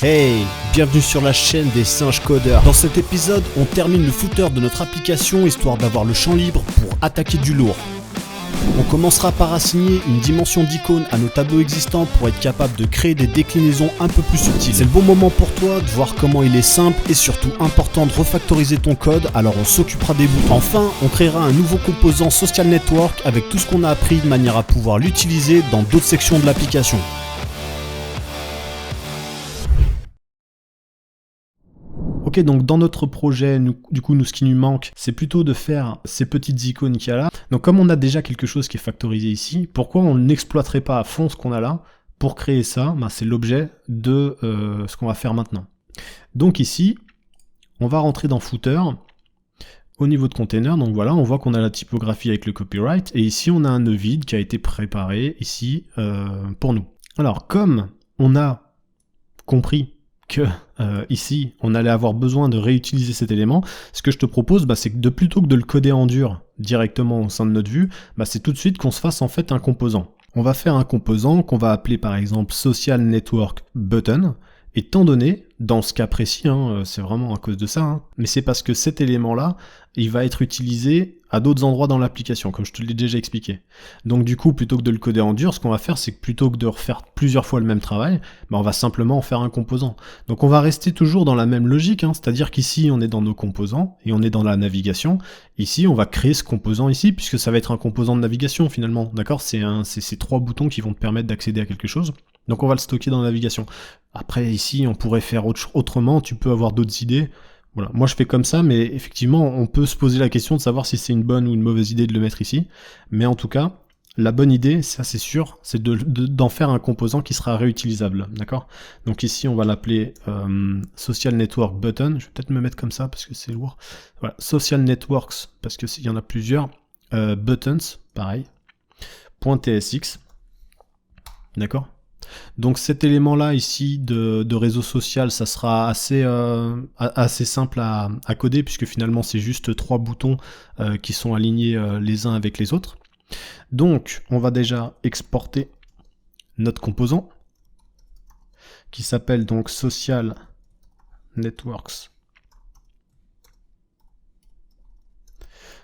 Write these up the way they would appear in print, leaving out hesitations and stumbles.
Hey, bienvenue sur la chaîne des singes codeurs. Dans cet épisode, on termine le footer de notre application histoire d'avoir le champ libre pour attaquer du lourd. On commencera par assigner une dimension d'icône à nos tableaux existants pour être capable de créer des déclinaisons un peu plus subtiles. C'est le bon moment pour toi de voir comment il est simple et surtout important de refactoriser ton code, alors on s'occupera des boutons. Enfin, on créera un nouveau composant Social Network avec tout ce qu'on a appris de manière à pouvoir l'utiliser dans d'autres sections de l'application. Ok, donc dans notre projet, ce qui nous manque, c'est plutôt de faire ces petites icônes qu'il y a là. Donc comme on a déjà quelque chose qui est factorisé ici, pourquoi on n'exploiterait pas à fond ce qu'on a là pour créer ça? C'est l'objet de ce qu'on va faire maintenant. Donc ici, on va rentrer dans Footer, au niveau de container, donc voilà, on voit qu'on a la typographie avec le copyright, et ici on a un nœud vide qui a été préparé ici pour nous. Alors comme on a compris que ici on allait avoir besoin de réutiliser cet élément, ce que je te propose, c'est que plutôt que de le coder en dur directement au sein de notre vue, c'est tout de suite qu'on se fasse en fait un composant. On va faire un composant qu'on va appeler par exemple Social Network Button, étant donné, dans ce cas précis, c'est vraiment à cause de ça, mais c'est parce que cet élément-là, il va être utilisé à d'autres endroits dans l'application, comme je te l'ai déjà expliqué. Donc du coup, plutôt que de le coder en dur, ce qu'on va faire, c'est que plutôt que de refaire plusieurs fois le même travail, on va simplement en faire un composant. Donc on va rester toujours dans la même logique, c'est-à-dire qu'ici, on est dans nos composants, et on est dans la navigation. Ici, on va créer ce composant ici, puisque ça va être un composant de navigation finalement, d'accord? C'est ces trois boutons qui vont te permettre d'accéder à quelque chose. Donc on va le stocker dans la navigation. Après ici on pourrait faire autrement, tu peux avoir d'autres idées. Voilà, moi je fais comme ça, mais effectivement on peut se poser la question de savoir si c'est une bonne ou une mauvaise idée de le mettre ici. Mais en tout cas, la bonne idée, ça c'est sûr, c'est d'en faire un composant qui sera réutilisable, d'accord? Donc ici on va l'appeler Social Network Button, je vais peut-être me mettre comme ça parce que c'est lourd. Voilà, Social Networks, parce qu'il y en a plusieurs. Buttons, pareil. .tsx, d'accord? Donc cet élément-là ici de réseau social, ça sera assez simple à coder, puisque finalement c'est juste trois boutons qui sont alignés les uns avec les autres. Donc on va déjà exporter notre composant, qui s'appelle donc Social Networks.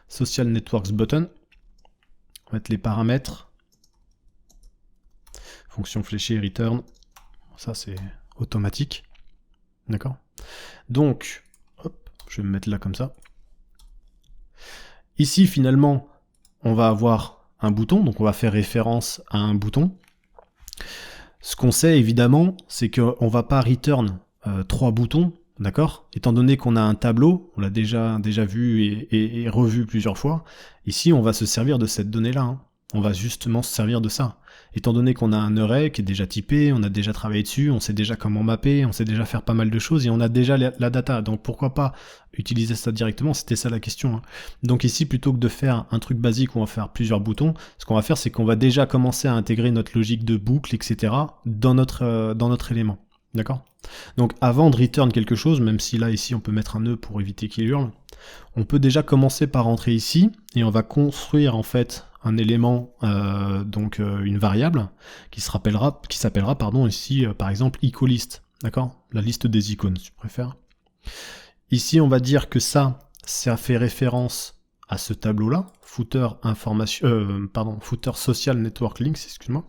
Social Networks Button. On va mettre les paramètres. Fonction fléchée, return, ça c'est automatique, d'accord? Donc, hop, je vais me mettre là comme ça. Ici, finalement, on va avoir un bouton, donc on va faire référence à un bouton. Ce qu'on sait, évidemment, c'est qu'on va pas return trois boutons, d'accord? Étant donné qu'on a un tableau, on l'a déjà vu et revu plusieurs fois, ici, on va se servir de cette donnée-là, On va justement se servir de ça. Étant donné qu'on a un array qui est déjà typé, on a déjà travaillé dessus, on sait déjà comment mapper, on sait déjà faire pas mal de choses et on a déjà la data. Donc pourquoi pas utiliser ça directement? C'était ça la question. Donc ici, plutôt que de faire un truc basique où on va faire plusieurs boutons, ce qu'on va faire, c'est qu'on va déjà commencer à intégrer notre logique de boucle, etc. dans notre élément. D'accord? Donc avant de return quelque chose, même si là ici on peut mettre un nœud pour éviter qu'il hurle, on peut déjà commencer par rentrer ici et on va construire en fait un élément, une variable qui s'appellera ici par exemple IcoList, d'accord? La liste des icônes si tu préfères. Ici on va dire que ça fait référence à ce tableau-là, footer social network links, excuse-moi.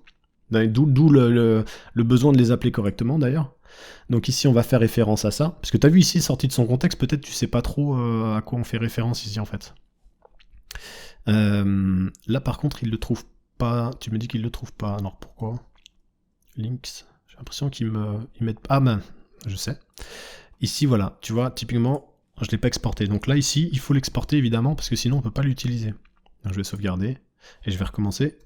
D'où le besoin de les appeler correctement d'ailleurs. Donc ici on va faire référence à ça, parce que tu as vu ici, sorti de son contexte, peut-être tu sais pas trop à quoi on fait référence ici en fait. Là par contre il le trouve pas, tu me dis qu'il le trouve pas, alors pourquoi? Links, j'ai l'impression qu'ils mettent... Ah je sais. Ici voilà, tu vois, typiquement, je l'ai pas exporté, donc là ici, il faut l'exporter évidemment, parce que sinon on peut pas l'utiliser. Je vais sauvegarder, et je vais recommencer.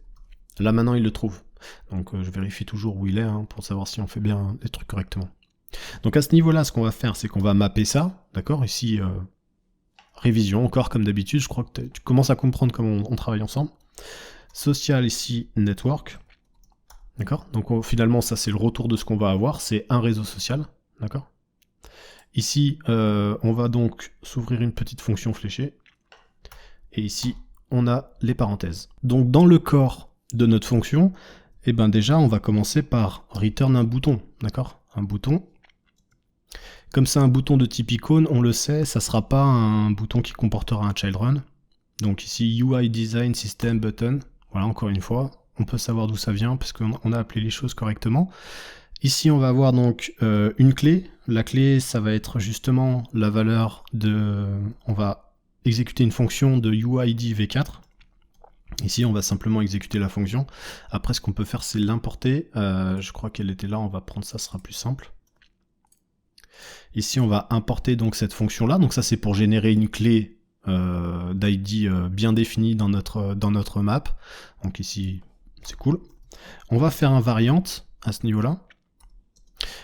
Là maintenant il le trouve. Donc je vérifie toujours où il est pour savoir si on fait bien les trucs correctement. Donc à ce niveau-là, ce qu'on va faire, c'est qu'on va mapper ça, d'accord? Ici, révision, encore comme d'habitude, je crois que tu commences à comprendre comment on travaille ensemble. Social ici, network, d'accord? Donc finalement, ça c'est le retour de ce qu'on va avoir, c'est un réseau social, d'accord? Ici, on va donc s'ouvrir une petite fonction fléchée, et ici, on a les parenthèses. Donc dans le corps de notre fonction, déjà on va commencer par return un bouton, d'accord? Un bouton Comme c'est un bouton de type icône, on le sait, ça sera pas un bouton qui comportera un child run. Donc ici UI Design System Button, voilà encore une fois, on peut savoir d'où ça vient parce qu'on a appelé les choses correctement. Ici on va avoir donc une clé, la clé ça va être justement la valeur de... On va exécuter une fonction de UID v4. Ici on va simplement exécuter la fonction. Après ce qu'on peut faire c'est l'importer, je crois qu'elle était là, on va prendre ça, ce sera plus simple. Ici on va importer donc cette fonction là, donc ça c'est pour générer une clé d'ID bien définie dans notre map. Donc ici c'est cool. On va faire un variante à ce niveau là.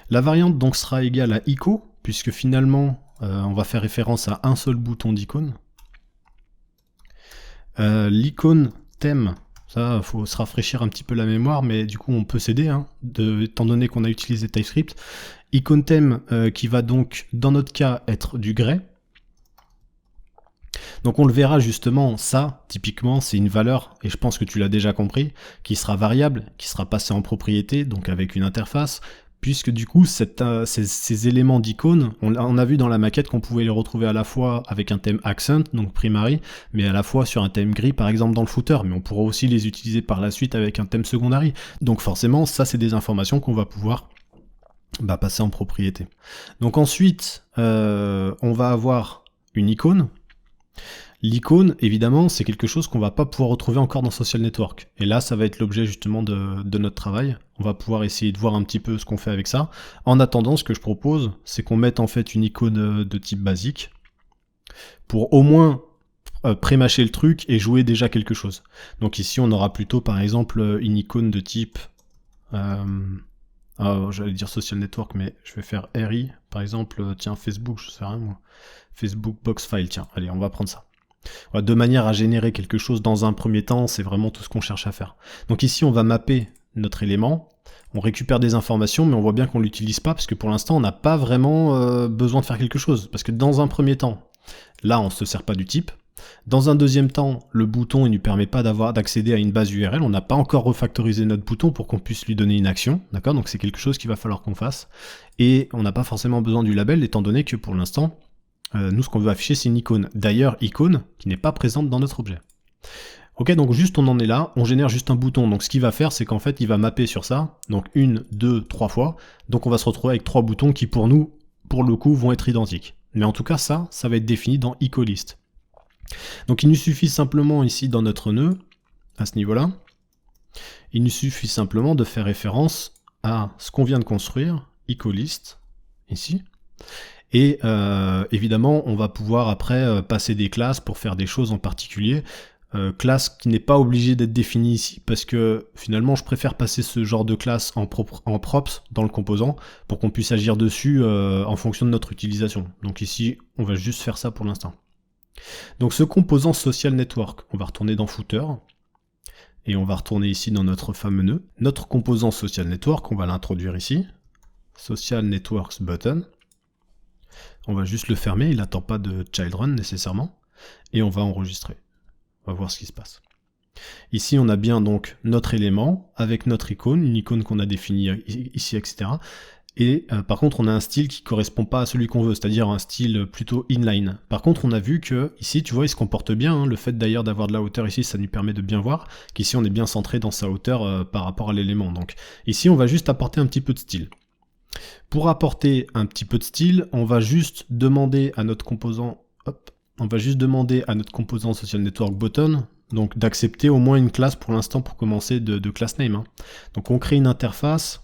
La variante donc sera égale à ICO, puisque finalement on va faire référence à un seul bouton d'icône. L'icône thème, ça faut se rafraîchir un petit peu la mémoire, mais du coup on peut s'aider, hein, étant donné qu'on a utilisé TypeScript. Icône thème qui va donc dans notre cas être du grey. Donc on le verra justement, ça typiquement c'est une valeur, et je pense que tu l'as déjà compris, qui sera variable, qui sera passée en propriété, donc avec une interface, puisque du coup ces éléments d'icône, on a vu dans la maquette qu'on pouvait les retrouver à la fois avec un thème accent, donc primary, mais à la fois sur un thème gris par exemple dans le footer, mais on pourra aussi les utiliser par la suite avec un thème secondary. Donc forcément ça c'est des informations qu'on va pouvoir passer en propriété. Donc ensuite on va avoir une icône. L'icône, évidemment, c'est quelque chose qu'on va pas pouvoir retrouver encore dans Social Network. Et là, ça va être l'objet justement de notre travail. On va pouvoir essayer de voir un petit peu ce qu'on fait avec ça. En attendant, ce que je propose, c'est qu'on mette en fait une icône de type basique pour au moins pré-mâcher le truc et jouer déjà quelque chose. Donc ici, on aura plutôt par exemple une icône de type... j'allais dire Social Network, mais je vais faire RI. Par exemple, tiens, Facebook, je sais rien moi. Facebook Box File, tiens, allez, on va prendre ça. Voilà, de manière à générer quelque chose dans un premier temps, c'est vraiment tout ce qu'on cherche à faire. Donc ici, on va mapper notre élément, on récupère des informations, mais on voit bien qu'on ne l'utilise pas, parce que pour l'instant, on n'a pas vraiment besoin de faire quelque chose. Parce que dans un premier temps, là, on ne se sert pas du type. Dans un deuxième temps, le bouton ne nous permet pas d'accéder à une base URL, on n'a pas encore refactorisé notre bouton pour qu'on puisse lui donner une action, d'accord? Donc c'est quelque chose qu'il va falloir qu'on fasse. Et on n'a pas forcément besoin du label, étant donné que pour l'instant, nous, ce qu'on veut afficher, c'est une icône. D'ailleurs, icône qui n'est pas présente dans notre objet. Ok, donc juste on en est là, on génère juste un bouton. Donc ce qu'il va faire, c'est qu'en fait, il va mapper sur ça. Donc 1, 2, 3 fois. Donc on va se retrouver avec 3 boutons qui, pour nous, pour le coup, vont être identiques. Mais en tout cas, ça va être défini dans ICOList. Donc il nous suffit simplement ici dans notre nœud, à ce niveau-là, il nous suffit simplement de faire référence à ce qu'on vient de construire, ICOList, ici. Et évidemment, on va pouvoir après passer des classes pour faire des choses en particulier. Classe qui n'est pas obligée d'être définie ici, parce que finalement, je préfère passer ce genre de classe en props dans le composant, pour qu'on puisse agir dessus en fonction de notre utilisation. Donc ici, on va juste faire ça pour l'instant. Donc ce composant social network, on va retourner dans footer, et on va retourner ici dans notre fameux nœud. Notre composant social network, on va l'introduire ici, social networks button. On va juste le fermer, il n'attend pas de child run nécessairement, et on va enregistrer. On va voir ce qui se passe. Ici, on a bien donc notre élément, avec notre icône, une icône qu'on a définie ici, etc. Et par contre, on a un style qui ne correspond pas à celui qu'on veut, c'est-à-dire un style plutôt inline. Par contre, on a vu que ici, tu vois, il se comporte bien, hein. Le fait d'ailleurs d'avoir de la hauteur ici, ça nous permet de bien voir qu'ici, on est bien centré dans sa hauteur par rapport à l'élément. Donc ici, on va juste apporter un petit peu de style. Pour apporter un petit peu de style, on va juste demander à notre composant, social network button, donc d'accepter au moins une classe pour l'instant pour commencer de class name. Hein. Donc on crée une interface,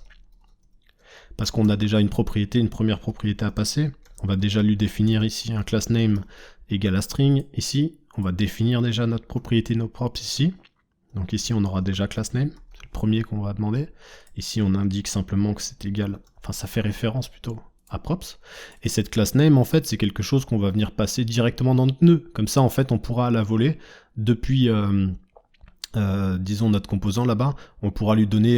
parce qu'on a déjà une première propriété à passer. On va déjà lui définir ici un class name égale à string. Ici, on va définir déjà notre propriété noprops ici. Donc ici, on aura déjà class name. C'est le premier qu'on va demander. Ici, on indique simplement que c'est égal, enfin ça fait référence plutôt à props. Et cette class name, en fait, c'est quelque chose qu'on va venir passer directement dans notre nœud. Comme ça, en fait, on pourra la voler depuis, disons, notre composant là-bas. On pourra lui donner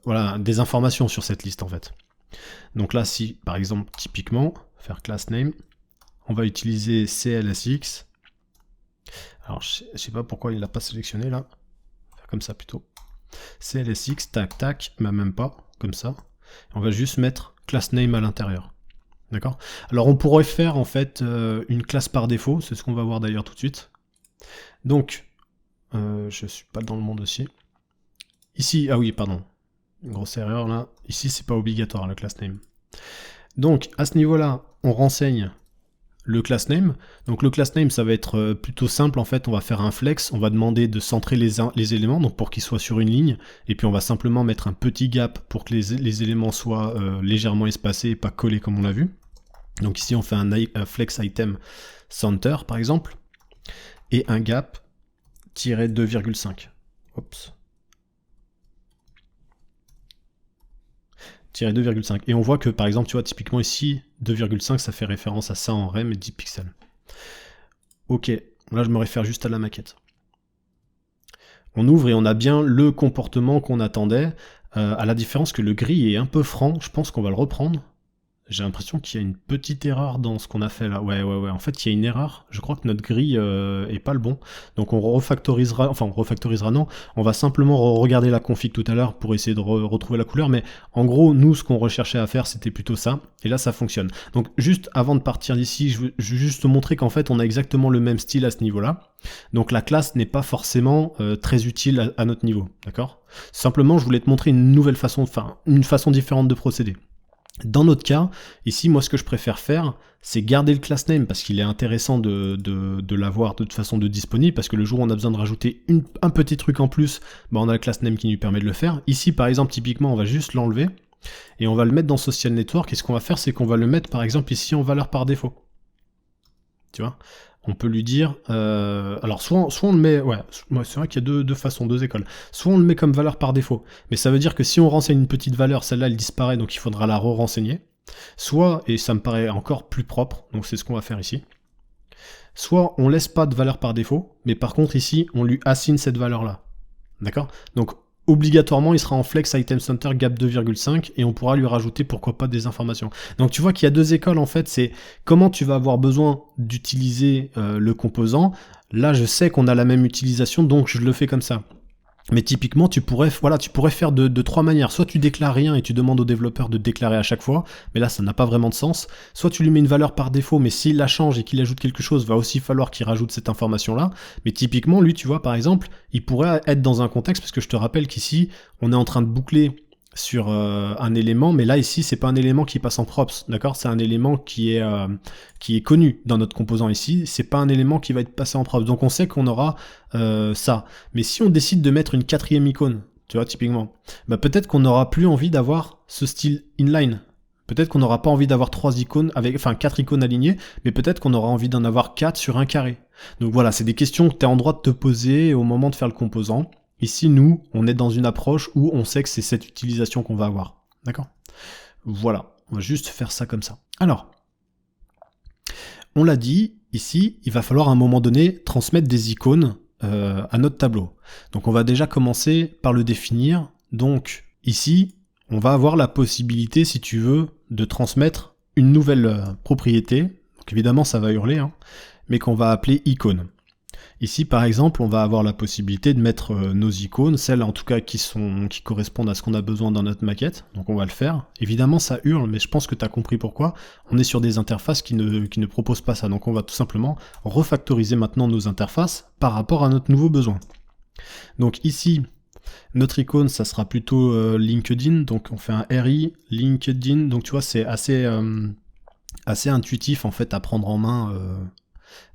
voilà, des informations sur cette liste, en fait. Donc là, si, par exemple, typiquement, faire class name, on va utiliser CLSX. Alors, je sais pas pourquoi il l'a pas sélectionné, là. Faire comme ça, plutôt. CLSX, tac, tac, mais même pas, comme ça. On va juste mettre class name à l'intérieur. D'accord? Alors on pourrait faire en fait une classe par défaut, c'est ce qu'on va voir d'ailleurs tout de suite. Donc, je suis pas dans le bon dossier. Ici, ah oui, pardon, une grosse erreur là. Ici, c'est pas obligatoire le class name. Donc, à ce niveau-là, on renseigne le class name. Donc le class name, ça va être plutôt simple en fait. On va faire un flex, on va demander de centrer les éléments, donc pour qu'ils soient sur une ligne, et puis on va simplement mettre un petit gap pour que les éléments soient légèrement espacés et pas collés comme on l'a vu. Donc ici on fait un flex item center par exemple, et un gap tiré 2,5. Oups. Tiré 2,5. Et on voit que par exemple, tu vois, typiquement ici, 2,5 ça fait référence à ça en rem et 10 pixels. Ok, là je me réfère juste à la maquette. On ouvre et on a bien le comportement qu'on attendait, à la différence que le gris est un peu franc, je pense qu'on va le reprendre. J'ai l'impression qu'il y a une petite erreur dans ce qu'on a fait là. Ouais. En fait, il y a une erreur. Je crois que notre grille est pas le bon. Donc on refactorisera, enfin on refactorisera non. On va simplement regarder la config tout à l'heure pour essayer de retrouver la couleur. Mais en gros, nous, ce qu'on recherchait à faire, c'était plutôt ça. Et là, ça fonctionne. Donc juste avant de partir d'ici, je veux juste te montrer qu'en fait, on a exactement le même style à ce niveau-là. Donc la classe n'est pas forcément très utile à notre niveau. D'accord ? Simplement, je voulais te montrer une nouvelle façon, enfin une façon différente de procéder. Dans notre cas, ici, moi, ce que je préfère faire, c'est garder le class name parce qu'il est intéressant de l'avoir de toute façon de disponible, parce que le jour où on a besoin de rajouter un petit truc en plus, bah, on a le class name qui nous permet de le faire. Ici, par exemple, typiquement, on va juste l'enlever et on va le mettre dans Social Network. Et ce qu'on va faire, c'est qu'on va le mettre, par exemple, ici en valeur par défaut. Tu vois ? On peut lui dire, alors soit on le met, ouais, c'est vrai qu'il y a deux façons, deux écoles. Soit on le met comme valeur par défaut, mais ça veut dire que si on renseigne une petite valeur, celle-là elle disparaît, donc il faudra la re-renseigner. Soit, et ça me paraît encore plus propre, donc c'est ce qu'on va faire ici. Soit on laisse pas de valeur par défaut, mais par contre ici on lui assigne cette valeur-là. D'accord ? Donc obligatoirement, il sera en flex item center gap 2,5 et on pourra lui rajouter pourquoi pas des informations. Donc tu vois qu'il y a deux écoles en fait, c'est comment tu vas avoir besoin d'utiliser le composant. Là, je sais qu'on a la même utilisation, donc je le fais comme ça. Mais typiquement, tu pourrais faire de trois manières. Soit tu déclares rien et tu demandes au développeur de déclarer à chaque fois, mais là, ça n'a pas vraiment de sens. Soit tu lui mets une valeur par défaut, mais s'il la change et qu'il ajoute quelque chose, va aussi falloir qu'il rajoute cette information-là. Mais typiquement, lui, tu vois, par exemple, il pourrait être dans un contexte, parce que je te rappelle qu'ici, on est en train de boucler sur un élément, mais là ici c'est pas un élément qui passe en props, d'accord, c'est un élément qui est connu dans notre composant ici, c'est pas un élément qui va être passé en props, donc on sait qu'on aura ça. Mais si on décide de mettre une quatrième icône, tu vois, typiquement, bah peut-être qu'on n'aura plus envie d'avoir ce style inline. Peut-être qu'on n'aura pas envie d'avoir 4 icônes alignées, mais peut-être qu'on aura envie d'en avoir 4 sur un carré. Donc voilà, c'est des questions que tu es en droit de te poser au moment de faire le composant. Ici, nous, on est dans une approche où on sait que c'est cette utilisation qu'on va avoir. D'accord ? Voilà, on va juste faire ça comme ça. Alors, on l'a dit, ici, il va falloir à un moment donné transmettre des icônes à notre tableau. Donc on va déjà commencer par le définir. Donc ici, on va avoir la possibilité, si tu veux, de transmettre une nouvelle propriété. Donc évidemment, ça va hurler, hein, mais qu'on va appeler icône. Ici, par exemple, on va avoir la possibilité de mettre nos icônes, celles en tout cas qui correspondent à ce qu'on a besoin dans notre maquette. Donc on va le faire. Évidemment, ça hurle, mais je pense que tu as compris pourquoi. On est sur des interfaces qui ne proposent pas ça. Donc on va tout simplement refactoriser maintenant nos interfaces par rapport à notre nouveau besoin. Donc ici, notre icône, ça sera plutôt LinkedIn. Donc on fait un RI, LinkedIn. Donc tu vois, c'est assez intuitif en fait à prendre en main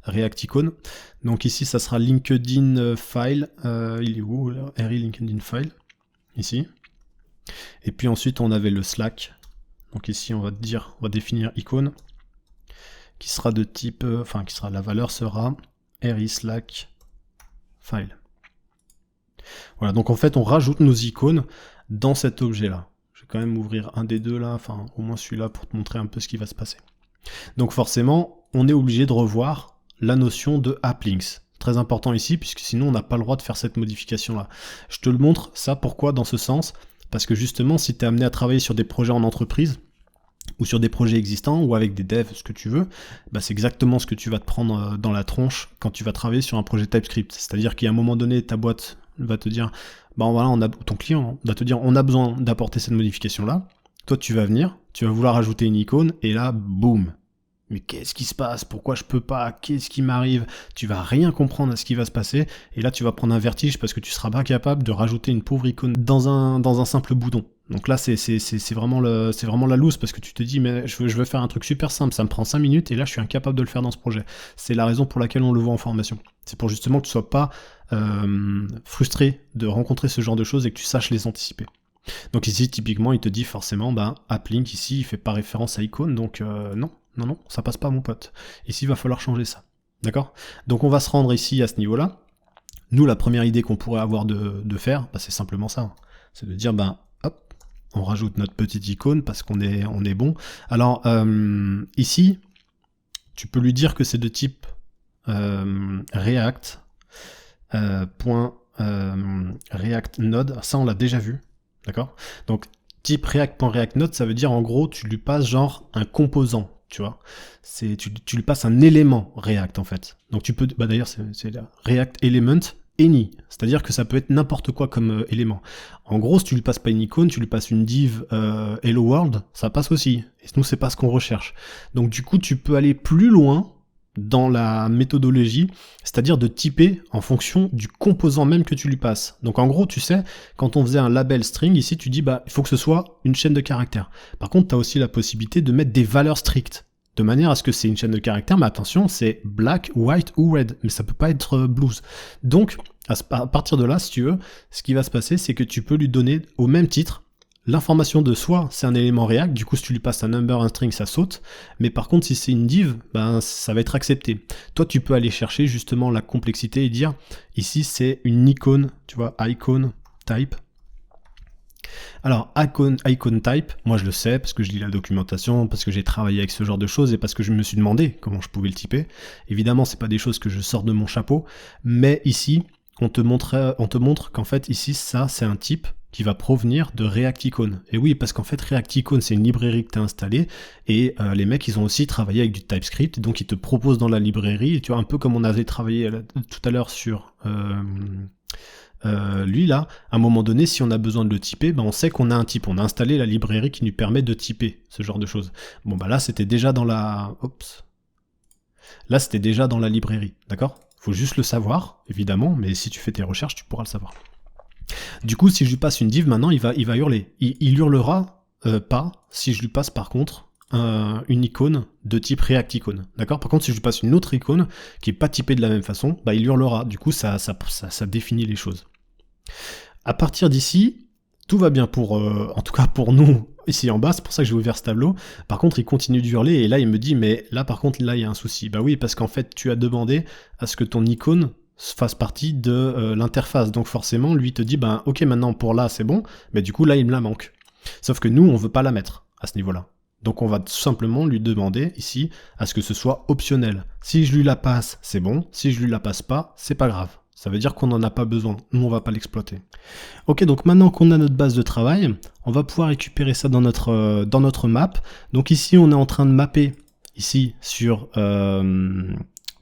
React Icon. Donc ici, ça sera LinkedIn file. Il est où là ? RI LinkedIn file. Ici. Et puis ensuite, on avait le Slack. Donc ici, on va définir icône qui sera de type, la valeur sera RI Slack file. Voilà. Donc en fait, on rajoute nos icônes dans cet objet-là. Je vais quand même ouvrir un des deux là, enfin au moins celui-là pour te montrer un peu ce qui va se passer. Donc forcément, on est obligé de revoir la notion de applinks. Très important ici, puisque sinon on n'a pas le droit de faire cette modification-là. Je te le montre, ça, pourquoi dans ce sens ? Parce que justement, si tu es amené à travailler sur des projets en entreprise, ou sur des projets existants, ou avec des devs, ce que tu veux, bah c'est exactement ce que tu vas te prendre dans la tronche quand tu vas travailler sur un projet TypeScript. C'est-à-dire qu'à un moment donné, ta boîte va te dire, bah voilà, ton client va te dire, on a besoin d'apporter cette modification-là. toi tu vas venir, tu vas vouloir ajouter une icône, et là, boum. Mais qu'est-ce qui se passe? Pourquoi je peux pas? Qu'est-ce qui m'arrive? Tu vas rien comprendre à ce qui va se passer, et là tu vas prendre un vertige parce que tu seras pas capable de rajouter une pauvre icône dans un simple bouton. Donc là c'est vraiment la loose, parce que tu te dis mais je veux faire un truc super simple, ça me prend 5 minutes et là je suis incapable de le faire dans ce projet. C'est la raison pour laquelle on le voit en formation. C'est pour justement que tu sois pas frustré de rencontrer ce genre de choses et que tu saches les anticiper. Donc ici typiquement il te dit forcément AppLink ici il fait pas référence à icône, donc non, ça passe pas mon pote. Ici il va falloir changer ça. D'accord? Donc on va se rendre ici à ce niveau-là. Nous la première idée qu'on pourrait avoir de faire, c'est simplement ça. Hein. C'est de dire hop, on rajoute notre petite icône parce qu'on est bon. Alors ici, tu peux lui dire que c'est de type React React Node. Ça on l'a déjà vu. D'accord? Donc type React.React Node, ça veut dire en gros tu lui passes genre un composant. Tu vois, tu lui passes un élément React en fait. Donc tu peux, d'ailleurs c'est React Element Any, c'est-à-dire que ça peut être n'importe quoi comme élément. En gros, si tu lui passes pas une icône, tu lui passes une div Hello World, ça passe aussi. Et nous, c'est pas ce qu'on recherche. Donc du coup, tu peux aller plus loin dans la méthodologie, c'est-à-dire de typer en fonction du composant même que tu lui passes. Donc en gros, tu sais, quand on faisait un label string, ici tu dis il faut que ce soit une chaîne de caractères. Par contre, tu as aussi la possibilité de mettre des valeurs strictes, de manière à ce que c'est une chaîne de caractères, mais attention, c'est black, white ou red, mais ça peut pas être blues. Donc, à partir de là, si tu veux, ce qui va se passer, c'est que tu peux lui donner au même titre l'information de soit c'est un élément React, du coup si tu lui passes un number, un string, ça saute, mais par contre si c'est une div, ça va être accepté. Toi tu peux aller chercher justement la complexité et dire, ici c'est une icône, tu vois, icon type. Alors icon type, moi je le sais parce que je lis la documentation, parce que j'ai travaillé avec ce genre de choses et parce que je me suis demandé comment je pouvais le typer. Évidemment c'est pas des choses que je sors de mon chapeau, mais ici on te montre qu'en fait ici ça c'est un type qui va provenir de React Icon. Et oui, parce qu'en fait, React Icon, c'est une librairie que tu as installée, et les mecs, ils ont aussi travaillé avec du TypeScript, donc ils te proposent dans la librairie, et tu vois, un peu comme on avait travaillé tout à l'heure sur lui, là, à un moment donné, si on a besoin de le typer, on sait qu'on a un type, on a installé la librairie qui nous permet de typer ce genre de choses. Bon, là, c'était déjà dans la... Là, c'était déjà dans la librairie, d'accord? Faut juste le savoir, évidemment, mais si tu fais tes recherches, tu pourras le savoir. Du coup, si je lui passe une div, maintenant, il va hurler. Il hurlera pas si je lui passe par contre une icône de type React Icon. D'accord? Par contre, si je lui passe une autre icône qui n'est pas typée de la même façon, il hurlera. Du coup, ça définit les choses. À partir d'ici, tout va bien en tout cas pour nous ici en bas. C'est pour ça que j'ai ouvert ce tableau. Par contre, il continue de hurler et là, il me dit, mais là, par contre, là, il y a un souci. Oui, parce qu'en fait, tu as demandé à ce que ton icône fasse partie de l'interface. Donc forcément, lui te dit, ok, maintenant pour là, c'est bon, mais du coup, là, il me la manque. Sauf que nous, on veut pas la mettre à ce niveau-là. Donc on va tout simplement lui demander ici à ce que ce soit optionnel. Si je lui la passe, c'est bon. Si je lui la passe pas, c'est pas grave. Ça veut dire qu'on n'en a pas besoin. Nous, on va pas l'exploiter. Ok, donc maintenant qu'on a notre base de travail, on va pouvoir récupérer ça dans notre map. Donc ici, on est en train de mapper ici sur...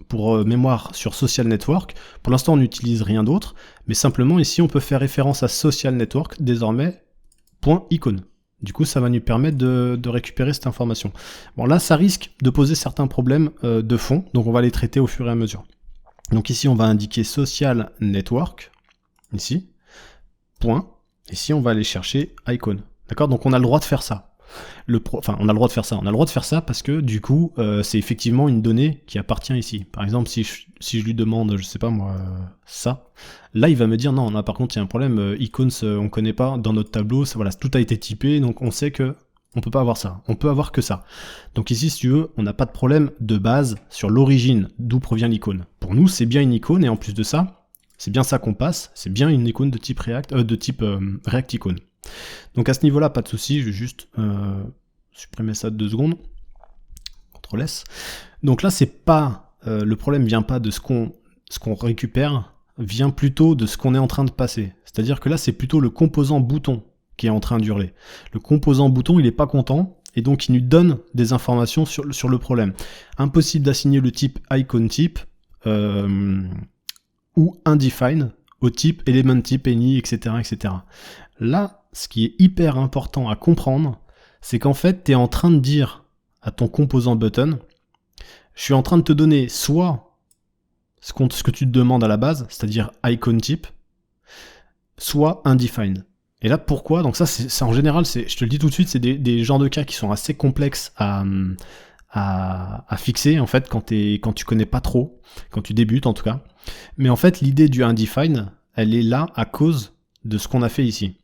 pour mémoire sur Social Network. Pour l'instant, on n'utilise rien d'autre, mais simplement ici, on peut faire référence à Social Network, désormais, .icon. Du coup, ça va nous permettre de récupérer cette information. Bon, là, ça risque de poser certains problèmes de fond, donc on va les traiter au fur et à mesure. Donc ici, on va indiquer Social Network, ici, point. Ici, on va aller chercher icon. D'accord? Donc on a le droit de faire ça. On a le droit de faire ça. On a le droit de faire ça parce que du coup, c'est effectivement une donnée qui appartient ici. Par exemple, si je lui demande, je sais pas moi, ça, là il va me dire non, là par contre il y a un problème, icons on connaît pas dans notre tableau, ça, voilà, tout a été typé, donc on sait que on peut pas avoir ça. On peut avoir que ça. Donc ici, si tu veux, on n'a pas de problème de base sur l'origine d'où provient l'icône. Pour nous, c'est bien une icône et en plus de ça, c'est bien ça qu'on passe. C'est bien une icône de type React Icon. Donc à ce niveau-là, pas de souci, je vais juste supprimer ça de 2 secondes. CTRL S. Donc là, c'est pas le problème vient pas de ce qu'on récupère, vient plutôt de ce qu'on est en train de passer. C'est-à-dire que là, c'est plutôt le composant bouton qui est en train d'hurler. Le composant bouton, il est pas content et donc il nous donne des informations sur le problème. Impossible d'assigner le type icon type ou undefined au type element type any, etc., etc. Là, ce qui est hyper important à comprendre, c'est qu'en fait, tu es en train de dire à ton composant button, je suis en train de te donner soit ce que tu te demandes à la base, c'est-à-dire icon type, soit undefined. Et là, pourquoi? Donc ça, c'est en général, je te le dis tout de suite, c'est des genres de cas qui sont assez complexes à fixer, en fait, quand tu connais pas trop, quand tu débutes en tout cas. Mais en fait, l'idée du undefined, elle est là à cause de ce qu'on a fait ici.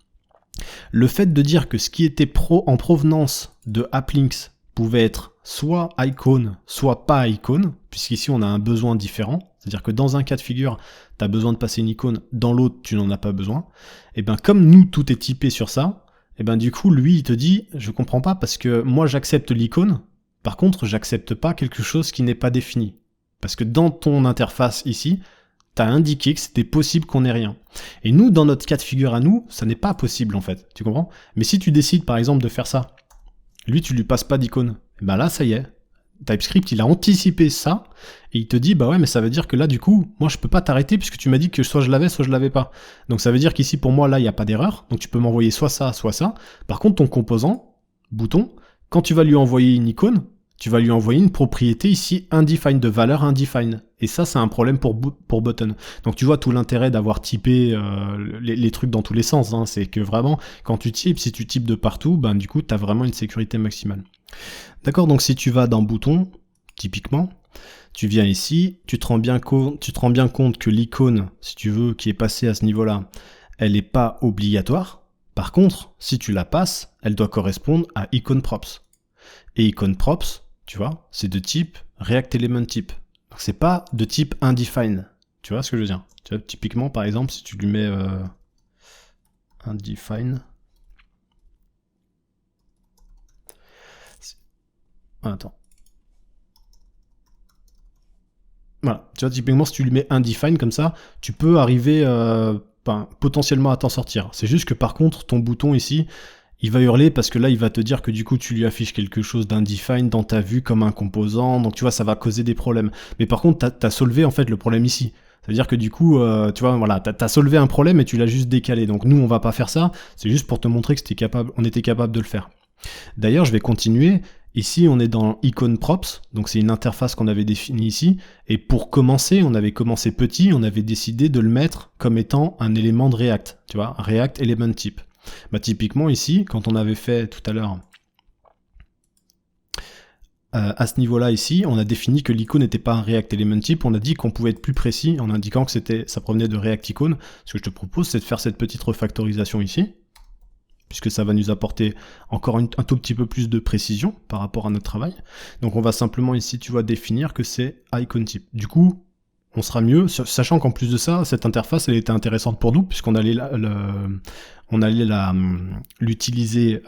Le fait de dire que ce qui était en provenance de applinks pouvait être soit icon, soit pas icon, puisqu'ici on a un besoin différent, c'est-à-dire que dans un cas de figure, tu as besoin de passer une icône, dans l'autre, tu n'en as pas besoin. Et bien comme nous, tout est typé sur ça, et bien du coup, lui, il te dit, je comprends pas, parce que moi, j'accepte l'icône, par contre, j'accepte pas quelque chose qui n'est pas défini. Parce que dans ton interface ici, tu as indiqué que c'était possible qu'on ait rien. Et nous, dans notre cas de figure à nous, ça n'est pas possible en fait, tu comprends? Mais si tu décides par exemple de faire ça, lui tu lui passes pas d'icône, et ben là ça y est, TypeScript il a anticipé ça, et il te dit bah ouais mais ça veut dire que là du coup, moi je peux pas t'arrêter puisque tu m'as dit que soit je l'avais, soit je l'avais pas. Donc ça veut dire qu'ici pour moi là il n'y a pas d'erreur, donc tu peux m'envoyer soit ça, soit ça. Par contre ton composant, bouton, quand tu vas lui envoyer une icône, tu vas lui envoyer une propriété ici undefined, de valeur undefined. Et ça, c'est un problème pour button. Donc tu vois tout l'intérêt d'avoir typé les trucs dans tous les sens. Hein. C'est que vraiment, quand tu types, si tu types de partout, ben du coup, tu as vraiment une sécurité maximale. D'accord, donc si tu vas dans bouton, typiquement, tu viens ici, tu te rends bien compte que l'icône, si tu veux, qui est passée à ce niveau-là, elle n'est pas obligatoire. Par contre, si tu la passes, elle doit correspondre à icon props. Et icon props, tu vois, c'est de type React Element Type. Donc c'est pas de type undefined. Tu vois ce que je veux dire? Tu vois, typiquement, par exemple, si tu lui mets undefined. Attends. Voilà. Tu vois, typiquement, si tu lui mets undefined comme ça, tu peux arriver potentiellement à t'en sortir. C'est juste que par contre, ton bouton ici, il va hurler parce que là, il va te dire que du coup, tu lui affiches quelque chose d'undefined dans ta vue comme un composant. Donc, tu vois, ça va causer des problèmes. Mais par contre, t'as solvé en fait le problème ici. C'est-à-dire que du coup, tu vois, voilà, t'as solvé un problème et tu l'as juste décalé. Donc, nous, on va pas faire ça. C'est juste pour te montrer que on était capable de le faire. D'ailleurs, je vais continuer. Ici, on est dans Icon Props. Donc, c'est une interface qu'on avait définie ici. Et pour commencer, on avait commencé petit. On avait décidé de le mettre comme étant un élément de React. Tu vois, React Element Type. Bah, typiquement ici, quand on avait fait tout à l'heure à ce niveau-là ici, on a défini que l'icône n'était pas un React Element Type, on a dit qu'on pouvait être plus précis en indiquant que ça provenait de React Icon. Ce que je te propose, c'est de faire cette petite refactorisation ici, puisque ça va nous apporter encore un tout petit peu plus de précision par rapport à notre travail. Donc on va simplement ici, tu vois, définir que c'est Icon Type. Du coup, on sera mieux, sachant qu'en plus de ça, cette interface, elle était intéressante pour nous, puisqu'on allait l'utiliser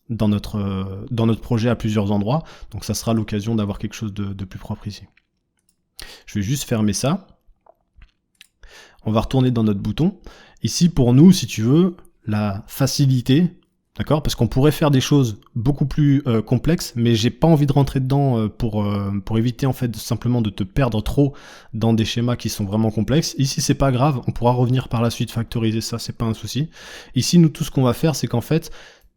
dans notre projet à plusieurs endroits, donc ça sera l'occasion d'avoir quelque chose de plus propre ici. Je vais juste fermer ça. On va retourner dans notre bouton. Ici, pour nous, si tu veux, la facilité, d'accord, parce qu'on pourrait faire des choses beaucoup plus complexes, mais j'ai pas envie de rentrer dedans pour éviter en fait simplement de te perdre trop dans des schémas qui sont vraiment complexes. Ici c'est pas grave, on pourra revenir par la suite factoriser ça, c'est pas un souci. Ici nous tout ce qu'on va faire c'est qu'en fait,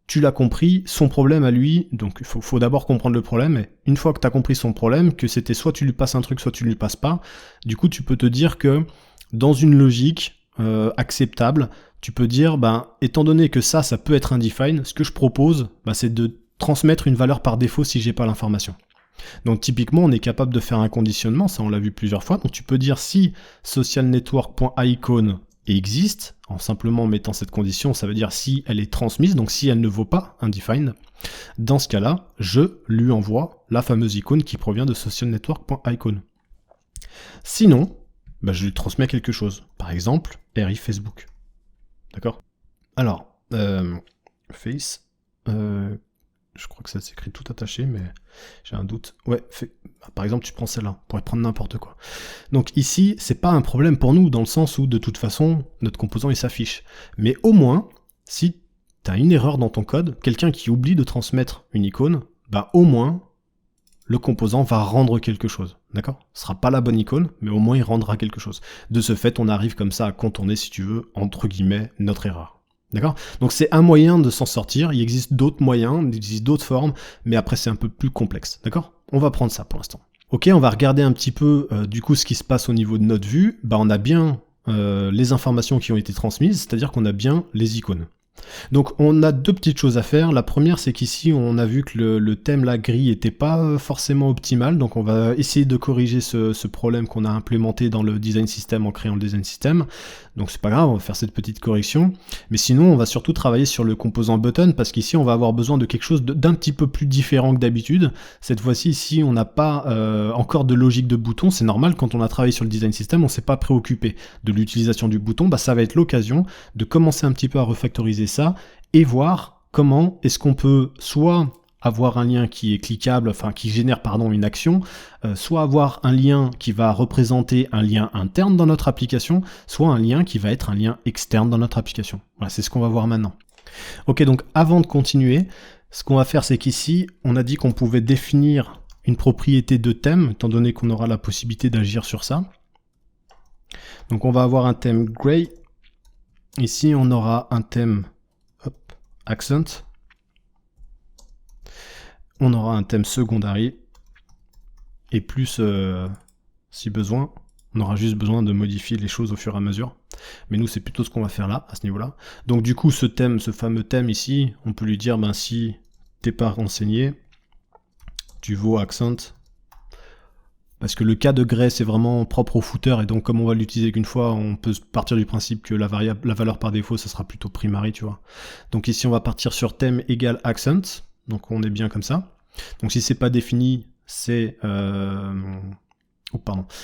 tu l'as compris, son problème à lui, donc il faut d'abord comprendre le problème, et une fois que tu as compris son problème, que c'était soit tu lui passes un truc, soit tu lui passes pas, du coup tu peux te dire que dans une logique acceptable, tu peux dire, étant donné que ça peut être undefined, ce que je propose, c'est de transmettre une valeur par défaut si j'ai pas l'information. Donc typiquement, on est capable de faire un conditionnement, ça on l'a vu plusieurs fois, donc tu peux dire si socialnetwork.icon existe, en simplement mettant cette condition, ça veut dire si elle est transmise, donc si elle ne vaut pas undefined, dans ce cas-là, je lui envoie la fameuse icône qui provient de socialnetwork.icon. Sinon, je lui transmets quelque chose, par exemple, RI Facebook. D'accord? Alors, face, je crois que ça s'écrit tout attaché, mais j'ai un doute. Ouais, par exemple, tu prends celle-là, on pourrait prendre n'importe quoi. Donc ici, c'est pas un problème pour nous, dans le sens où, de toute façon, notre composant, il s'affiche. Mais au moins, si tu as une erreur dans ton code, quelqu'un qui oublie de transmettre une icône, au moins, le composant va rendre quelque chose, d'accord? Ce sera pas la bonne icône, mais au moins il rendra quelque chose. De ce fait, on arrive comme ça à contourner, si tu veux, entre guillemets, notre erreur. D'accord? Donc c'est un moyen de s'en sortir, il existe d'autres moyens, il existe d'autres formes, mais après c'est un peu plus complexe. D'accord? On va prendre ça pour l'instant. Ok, on va regarder un petit peu du coup ce qui se passe au niveau de notre vue. Bah, on a bien les informations qui ont été transmises, c'est-à-dire qu'on a bien les icônes. Donc on a deux petites choses à faire. La première, c'est qu'ici on a vu que le thème là gris était pas forcément optimal, donc on va essayer de corriger ce problème qu'on a implémenté dans le design system en créant le design system. Donc c'est pas grave, on va faire cette petite correction. Mais sinon, on va surtout travailler sur le composant button, parce qu'ici on va avoir besoin de quelque chose d'un petit peu plus différent que d'habitude. Cette fois-ci, ici on n'a pas encore de logique de bouton. C'est normal, quand on a travaillé sur le design system, on s'est pas préoccupé de l'utilisation du bouton. Bah, ça va être l'occasion de commencer un petit peu à refactoriser ça et voir comment est-ce qu'on peut soit avoir un lien qui est cliquable, enfin qui génère pardon une action, soit avoir un lien qui va représenter un lien interne dans notre application, soit un lien qui va être un lien externe dans notre application. Voilà, c'est ce qu'on va voir maintenant. Ok, donc avant de continuer, ce qu'on va faire, c'est qu'ici, on a dit qu'on pouvait définir une propriété de thème, étant donné qu'on aura la possibilité d'agir sur ça. Donc on va avoir un thème gray. Ici, on aura un thème accent. On aura un thème secondary. Et plus, si besoin, on aura juste besoin de modifier les choses au fur et à mesure. Mais nous, c'est plutôt ce qu'on va faire là, à ce niveau-là. Donc du coup, ce thème, ce fameux thème ici, on peut lui dire, ben si t'es pas renseigné, tu vaux accent. Parce que le cas de gray, c'est vraiment propre au footer, et donc comme on va l'utiliser qu'une fois, on peut partir du principe que la valeur par défaut, ça sera plutôt primary, tu vois. Donc ici, on va partir sur thème égale accent, donc on est bien comme ça. Donc si c'est pas défini, c'est...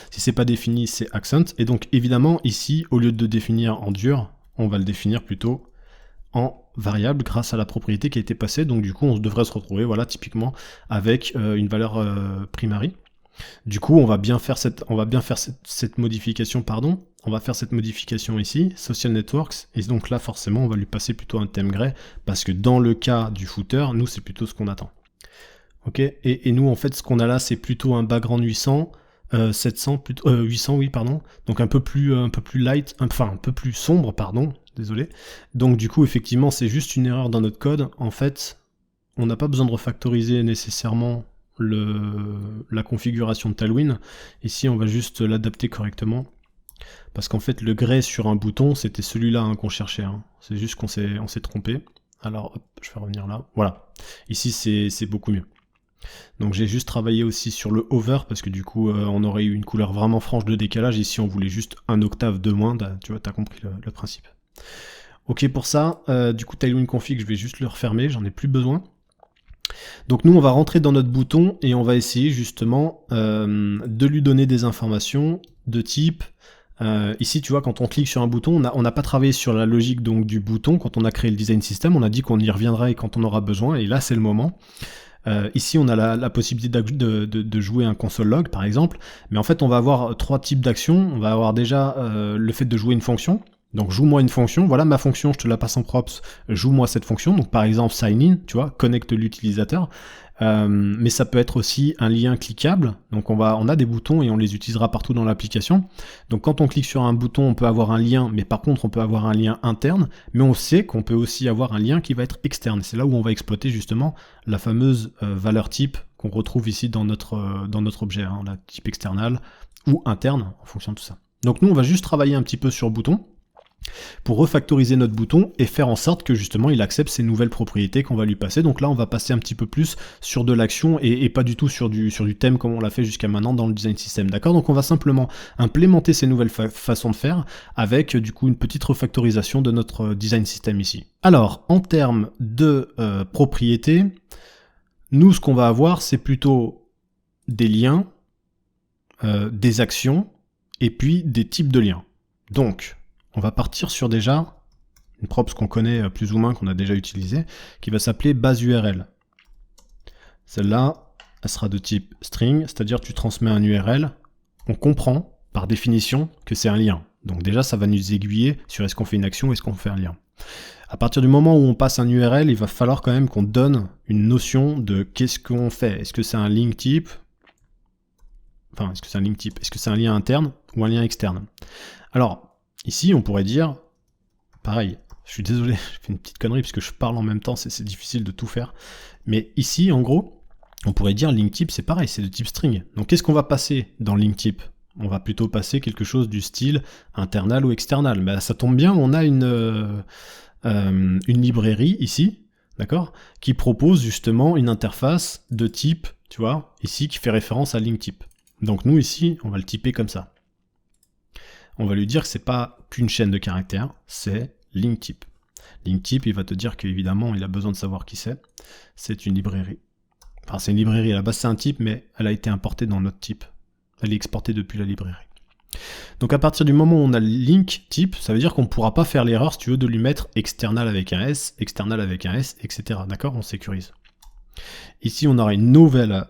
Si c'est pas défini, c'est accent, et donc évidemment, ici, au lieu de définir en dur, on va le définir plutôt en variable grâce à la propriété qui a été passée, donc du coup, on devrait se retrouver, voilà, typiquement, avec une valeur primary. Du coup, on va bien faire cette modification, pardon. On va faire cette modification ici, Social Networks, et donc là, forcément, on va lui passer plutôt un thème gray, parce que dans le cas du footer, nous, c'est plutôt ce qu'on attend. Ok, et nous, en fait, ce qu'on a là, c'est plutôt un background 800, 700, plutôt, 800, oui, pardon. Donc un peu plus light, enfin un peu plus sombre, pardon, désolé. Donc du coup, effectivement, c'est juste une erreur dans notre code. En fait, on n'a pas besoin de refactoriser nécessairement la configuration de Tailwind. Ici, on va juste l'adapter correctement. Parce qu'en fait, le gray sur un bouton, c'était celui-là hein, qu'on cherchait. Hein. C'est juste qu'on s'est trompé. Alors, hop, je vais revenir là. Voilà. Ici, c'est beaucoup mieux. Donc j'ai juste travaillé aussi sur le hover, parce que du coup, on aurait eu une couleur vraiment franche de décalage. Ici, on voulait juste un octave de moins. Tu vois, t'as compris le principe. Ok, pour ça, du coup, Tailwind config, je vais juste le refermer. J'en ai plus besoin. Donc nous, on va rentrer dans notre bouton et on va essayer justement de lui donner des informations de type... ici, tu vois, quand on clique sur un bouton, on n'a pas travaillé sur la logique donc, du bouton. Quand on a créé le design system, on a dit qu'on y reviendrait quand on aura besoin, et là, c'est le moment. Ici, on a la possibilité de jouer un console log, par exemple, mais en fait, on va avoir trois types d'actions. On va avoir déjà le fait de jouer une fonction. Donc joue-moi une fonction, voilà ma fonction, je te la passe en props, joue-moi cette fonction, donc par exemple sign in, tu vois, connecte l'utilisateur, mais ça peut être aussi un lien cliquable, donc on a des boutons et on les utilisera partout dans l'application, donc quand on clique sur un bouton, on peut avoir un lien, mais par contre on peut avoir un lien interne, mais on sait qu'on peut aussi avoir un lien qui va être externe, c'est là où on va exploiter justement la fameuse valeur type qu'on retrouve ici dans notre objet, hein, la type external ou interne, en fonction de tout ça. Donc nous on va juste travailler un petit peu sur bouton, pour refactoriser notre bouton et faire en sorte que justement il accepte ces nouvelles propriétés qu'on va lui passer. Donc là on va passer un petit peu plus sur de l'action et pas du tout sur du thème comme on l'a fait jusqu'à maintenant dans le design system, d'accord? Donc on va simplement implémenter ces nouvelles façons de faire avec du coup une petite refactorisation de notre design system ici. Alors en termes de propriétés, nous ce qu'on va avoir c'est plutôt des liens, des actions et puis des types de liens. Donc on va partir sur déjà une props qu'on connaît plus ou moins, qu'on a déjà utilisée, qui va s'appeler base URL. Celle-là, elle sera de type string, c'est-à-dire tu transmets un URL, on comprend par définition que c'est un lien. Donc déjà, ça va nous aiguiller sur est-ce qu'on fait une action ou est-ce qu'on fait un lien. À partir du moment où on passe un URL, il va falloir quand même qu'on donne une notion de qu'est-ce qu'on fait. Est-ce que c'est un link type? Enfin, est-ce que c'est un link type? Est-ce que c'est un lien interne ou un lien externe? Alors, ici, on pourrait dire, pareil, Je suis désolé, je fais une petite connerie puisque je parle en même temps, c'est difficile de tout faire. Mais ici, en gros, on pourrait dire link type, c'est pareil, c'est de type string. Donc qu'est-ce qu'on va passer dans link type? On va plutôt passer quelque chose du style internal ou external. Ben, ça tombe bien, on a une librairie ici, d'accord, qui propose justement une interface de type, tu vois, ici qui fait référence à link type. Donc nous ici, on va le typer comme ça. On va lui dire que c'est pas qu'une chaîne de caractères, c'est link type. Link type, il va te dire qu'évidemment, il a besoin de savoir qui c'est. C'est une librairie. Enfin, c'est une librairie, à la base c'est un type, mais elle a été importée dans notre type. Elle est exportée depuis la librairie. Donc à partir du moment où on a link type, ça veut dire qu'on ne pourra pas faire l'erreur, si tu veux, de lui mettre external avec un S, external avec un S, etc. D'accord? On sécurise. Ici, on aura une nouvelle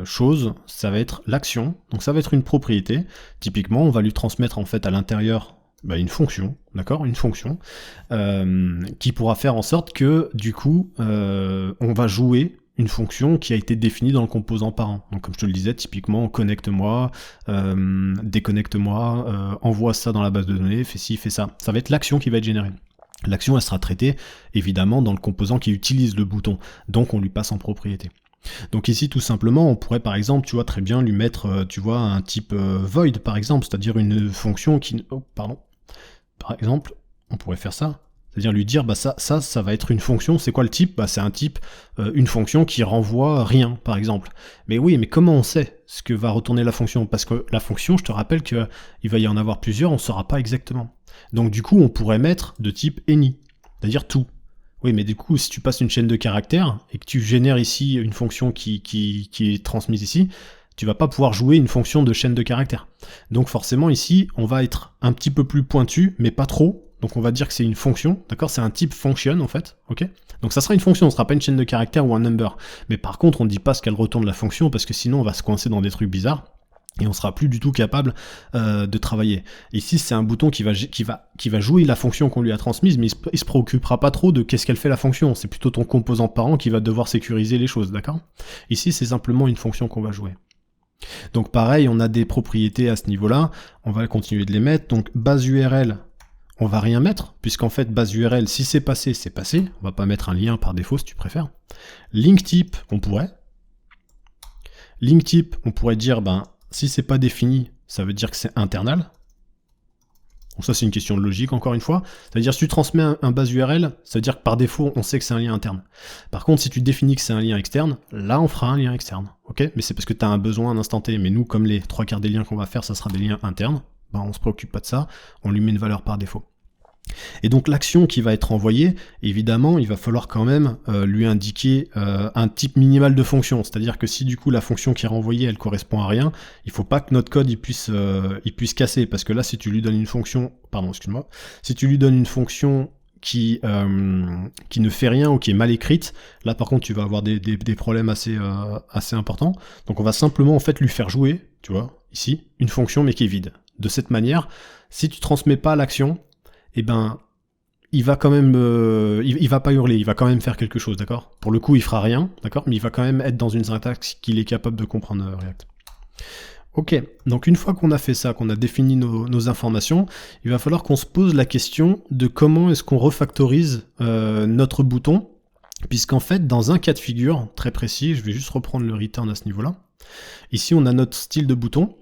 chose, ça va être l'action. Donc ça va être une propriété. Typiquement, on va lui transmettre en fait à l'intérieur une fonction, d'accord? Une fonction qui pourra faire en sorte que, du coup, on va jouer une fonction qui a été définie dans le composant parent. Donc comme je te le disais, typiquement, connecte-moi, déconnecte-moi, envoie ça dans la base de données, fais ci, fais ça. Ça va être l'action qui va être générée. L'action, elle sera traitée, évidemment, dans le composant qui utilise le bouton. Donc on lui passe en propriété. Donc ici, tout simplement, on pourrait par exemple, tu vois, très bien lui mettre, tu vois, un type void, par exemple, c'est-à-dire une fonction qui... Oh, pardon. Par exemple, on pourrait faire ça. C'est-à-dire lui dire, bah ça va être une fonction. C'est quoi le type? Bah c'est un type, une fonction qui renvoie rien, par exemple. Mais oui, mais comment on sait ce que va retourner la fonction? Parce que la fonction, je te rappelle qu'il va y en avoir plusieurs, on ne saura pas exactement. Donc du coup, on pourrait mettre de type any, c'est-à-dire tout. Oui, mais du coup, si tu passes une chaîne de caractères et que tu génères ici une fonction qui est transmise ici, tu vas pas pouvoir jouer une fonction de chaîne de caractères. Donc forcément ici, on va être un petit peu plus pointu, mais pas trop. Donc on va dire que c'est une fonction, d'accord? C'est un type function en fait, ok? Donc ça sera une fonction, ce sera pas une chaîne de caractères ou un number. Mais par contre, on ne dit pas ce qu'elle retourne la fonction, parce que sinon on va se coincer dans des trucs bizarres. Et on sera plus du tout capable de travailler. Ici, c'est un bouton qui va jouer la fonction qu'on lui a transmise, mais il se préoccupera pas trop de qu'est-ce qu'elle fait la fonction. C'est plutôt ton composant parent qui va devoir sécuriser les choses, d'accord? Ici, c'est simplement une fonction qu'on va jouer. Donc pareil, on a des propriétés à ce niveau-là. On va continuer de les mettre. Donc base URL, on va rien mettre, puisqu'en fait, base URL, si c'est passé, c'est passé. On va pas mettre un lien par défaut, si tu préfères. Link type, on pourrait. Link type, on pourrait dire, si c'est pas défini, ça veut dire que c'est internal. Donc ça, c'est une question de logique, encore une fois. C'est-à-dire, si tu transmets un base URL, ça veut dire que par défaut, on sait que c'est un lien interne. Par contre, si tu définis que c'est un lien externe, là, on fera un lien externe. Ok? Mais c'est parce que tu as un besoin à un instant T. Mais nous, comme les 3/4 des liens qu'on va faire, ça sera des liens internes, on se préoccupe pas de ça. On lui met une valeur par défaut. Et donc l'action qui va être envoyée, évidemment, il va falloir quand même lui indiquer un type minimal de fonction. C'est-à-dire que si du coup la fonction qui est renvoyée, elle correspond à rien, il faut pas que notre code il puisse casser. Parce que là, si tu lui donnes une fonction, si tu lui donnes une fonction qui ne fait rien ou qui est mal écrite, là par contre tu vas avoir des problèmes assez importants. Donc on va simplement en fait lui faire jouer, tu vois, ici, une fonction mais qui est vide. De cette manière, si tu transmets pas l'action, il va quand même, il va pas hurler, il va quand même faire quelque chose, d'accord? Pour le coup, il fera rien, d'accord? Mais il va quand même être dans une syntaxe qu'il est capable de comprendre React. Ok, donc une fois qu'on a fait ça, qu'on a défini nos informations, il va falloir qu'on se pose la question de comment est-ce qu'on refactorise notre bouton, puisqu'en fait, dans un cas de figure très précis, je vais juste reprendre le return à ce niveau-là. Ici, on a notre style de bouton,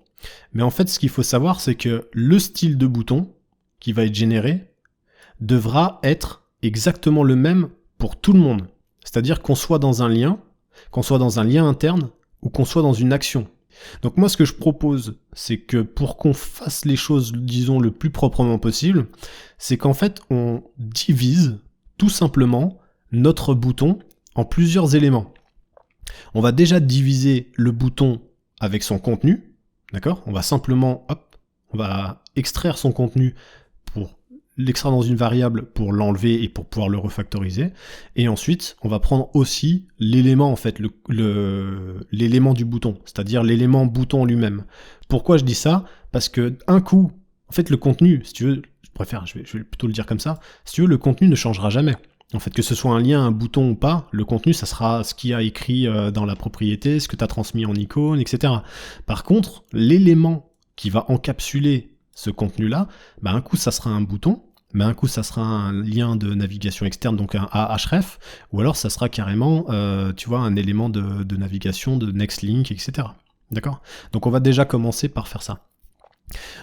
mais en fait, ce qu'il faut savoir, c'est que le style de bouton qui va être généré devra être exactement le même pour tout le monde. C'est-à-dire qu'on soit dans un lien interne ou qu'on soit dans une action. Donc moi, ce que je propose, c'est que pour qu'on fasse les choses, disons, le plus proprement possible, c'est qu'en fait, on divise tout simplement notre bouton en plusieurs éléments. On va déjà diviser le bouton avec son contenu, d'accord? On va simplement, on va extraire son contenu pour l'extraire dans une variable pour l'enlever et pour pouvoir le refactoriser. Et ensuite, on va prendre aussi l'élément, en fait, l'élément du bouton, c'est-à-dire l'élément bouton lui-même. Pourquoi je dis ça? Parce que un coup, en fait, le contenu, si tu veux, je vais plutôt le dire comme ça, si tu veux, le contenu ne changera jamais. En fait, que ce soit un lien, un bouton ou pas, le contenu, ça sera ce qu'il y a écrit dans la propriété, ce que tu as transmis en icône, etc. Par contre, l'élément qui va encapsuler ce contenu-là, un coup, ça sera un bouton, mais un coup ça sera un lien de navigation externe, donc un ahref, ou alors ça sera carrément, tu vois, un élément de navigation, de nextlink, etc. D'accord? Donc on va déjà commencer par faire ça.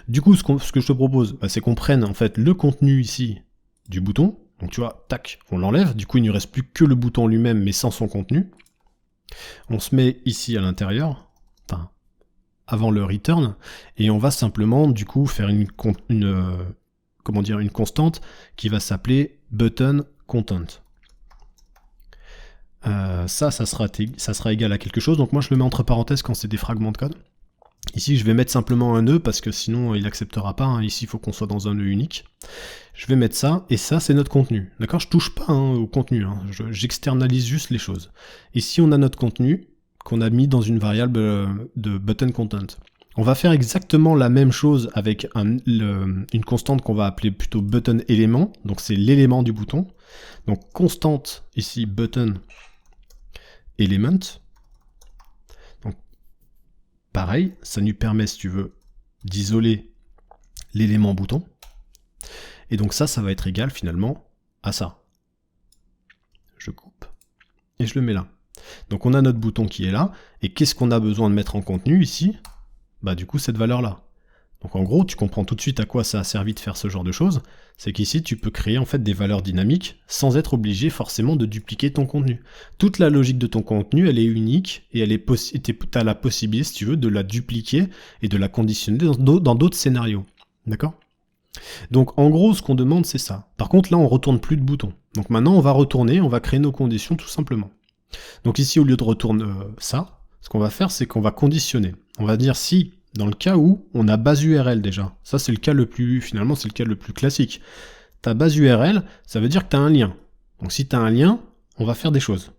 Du coup, ce que je te propose, c'est qu'on prenne en fait le contenu ici du bouton. Donc tu vois, tac, on l'enlève. Du coup, il ne reste plus que le bouton lui-même, mais sans son contenu. On se met ici à l'intérieur, enfin, avant le return, et on va simplement, du coup, faire une constante qui va s'appeler button content. Ça sera égal à quelque chose. Donc moi, je le mets entre parenthèses quand c'est des fragments de code. Ici, je vais mettre simplement un nœud parce que sinon, il n'acceptera pas. Hein. Ici, il faut qu'on soit dans un nœud unique. Je vais mettre ça, et ça, c'est notre contenu. D'accord? Je touche pas au contenu. Hein. J'externalise juste les choses. Ici, on a notre contenu qu'on a mis dans une variable de button content. On va faire exactement la même chose avec une constante qu'on va appeler plutôt button élément. Donc, c'est l'élément du bouton. Donc, constante, ici, button element. Pareil, ça nous permet, si tu veux, d'isoler l'élément bouton. Et donc ça va être égal finalement à ça. Je coupe et je le mets là. Donc on a notre bouton qui est là. Et qu'est-ce qu'on a besoin de mettre en contenu ici? Bah du coup cette valeur-là. Donc en gros, tu comprends tout de suite à quoi ça a servi de faire ce genre de choses. C'est qu'ici, tu peux créer en fait des valeurs dynamiques sans être obligé forcément de dupliquer ton contenu. Toute la logique de ton contenu, elle est unique et tu as la possibilité, si tu veux, de la dupliquer et de la conditionner dans d'autres scénarios. D'accord? Donc en gros, ce qu'on demande, c'est ça. Par contre, là, on retourne plus de bouton. Donc maintenant, on va retourner, on va créer nos conditions tout simplement. Donc ici, au lieu de retourner ça, ce qu'on va faire, c'est qu'on va conditionner. On va dire si... Dans le cas où on a base URL déjà, ça c'est le cas le plus, finalement c'est le cas le plus classique. Ta base URL, ça veut dire que tu as un lien. Donc si tu as un lien, on va faire des choses.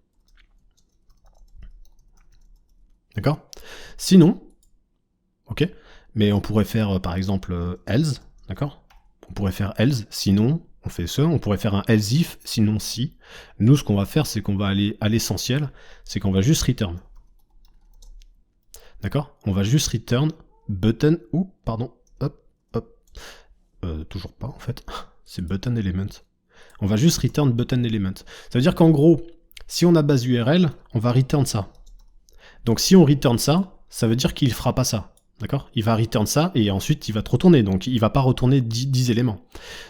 D'accord? Sinon, ok, mais on pourrait faire par exemple else, d'accord? On pourrait faire else, sinon on fait ça, on pourrait faire un else if, sinon si. Nous ce qu'on va faire, c'est qu'on va aller à l'essentiel, c'est qu'on va juste return. D'accord? On va juste return button, toujours pas en fait, c'est button element. On va juste return button element. Ça veut dire qu'en gros, si on a base URL, on va return ça. Donc si on return ça, ça veut dire qu'il fera pas ça. D'accord? Il va return ça et ensuite il va te retourner. Donc il va pas retourner 10 éléments.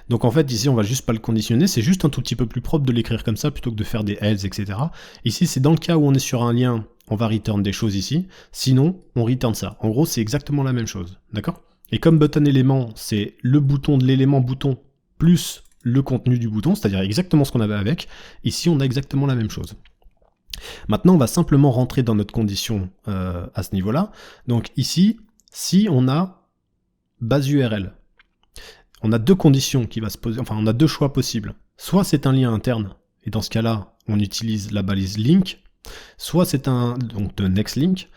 Donc en fait ici on va juste pas le conditionner. C'est juste un tout petit peu plus propre de l'écrire comme ça plutôt que de faire des else, etc. Ici c'est dans le cas où on est sur un lien, on va return des choses ici. Sinon on return ça. En gros c'est exactement la même chose. D'accord? Et comme button élément c'est le bouton de l'élément bouton plus le contenu du bouton, c'est-à-dire exactement ce qu'on avait avec, ici on a exactement la même chose. Maintenant on va simplement rentrer dans notre condition à ce niveau-là. Donc ici, si on a base URL, on a deux conditions qui va se poser, enfin on a deux choix possibles. Soit c'est un lien interne, et dans ce cas-là, on utilise la balise link, soit c'est donc de next link,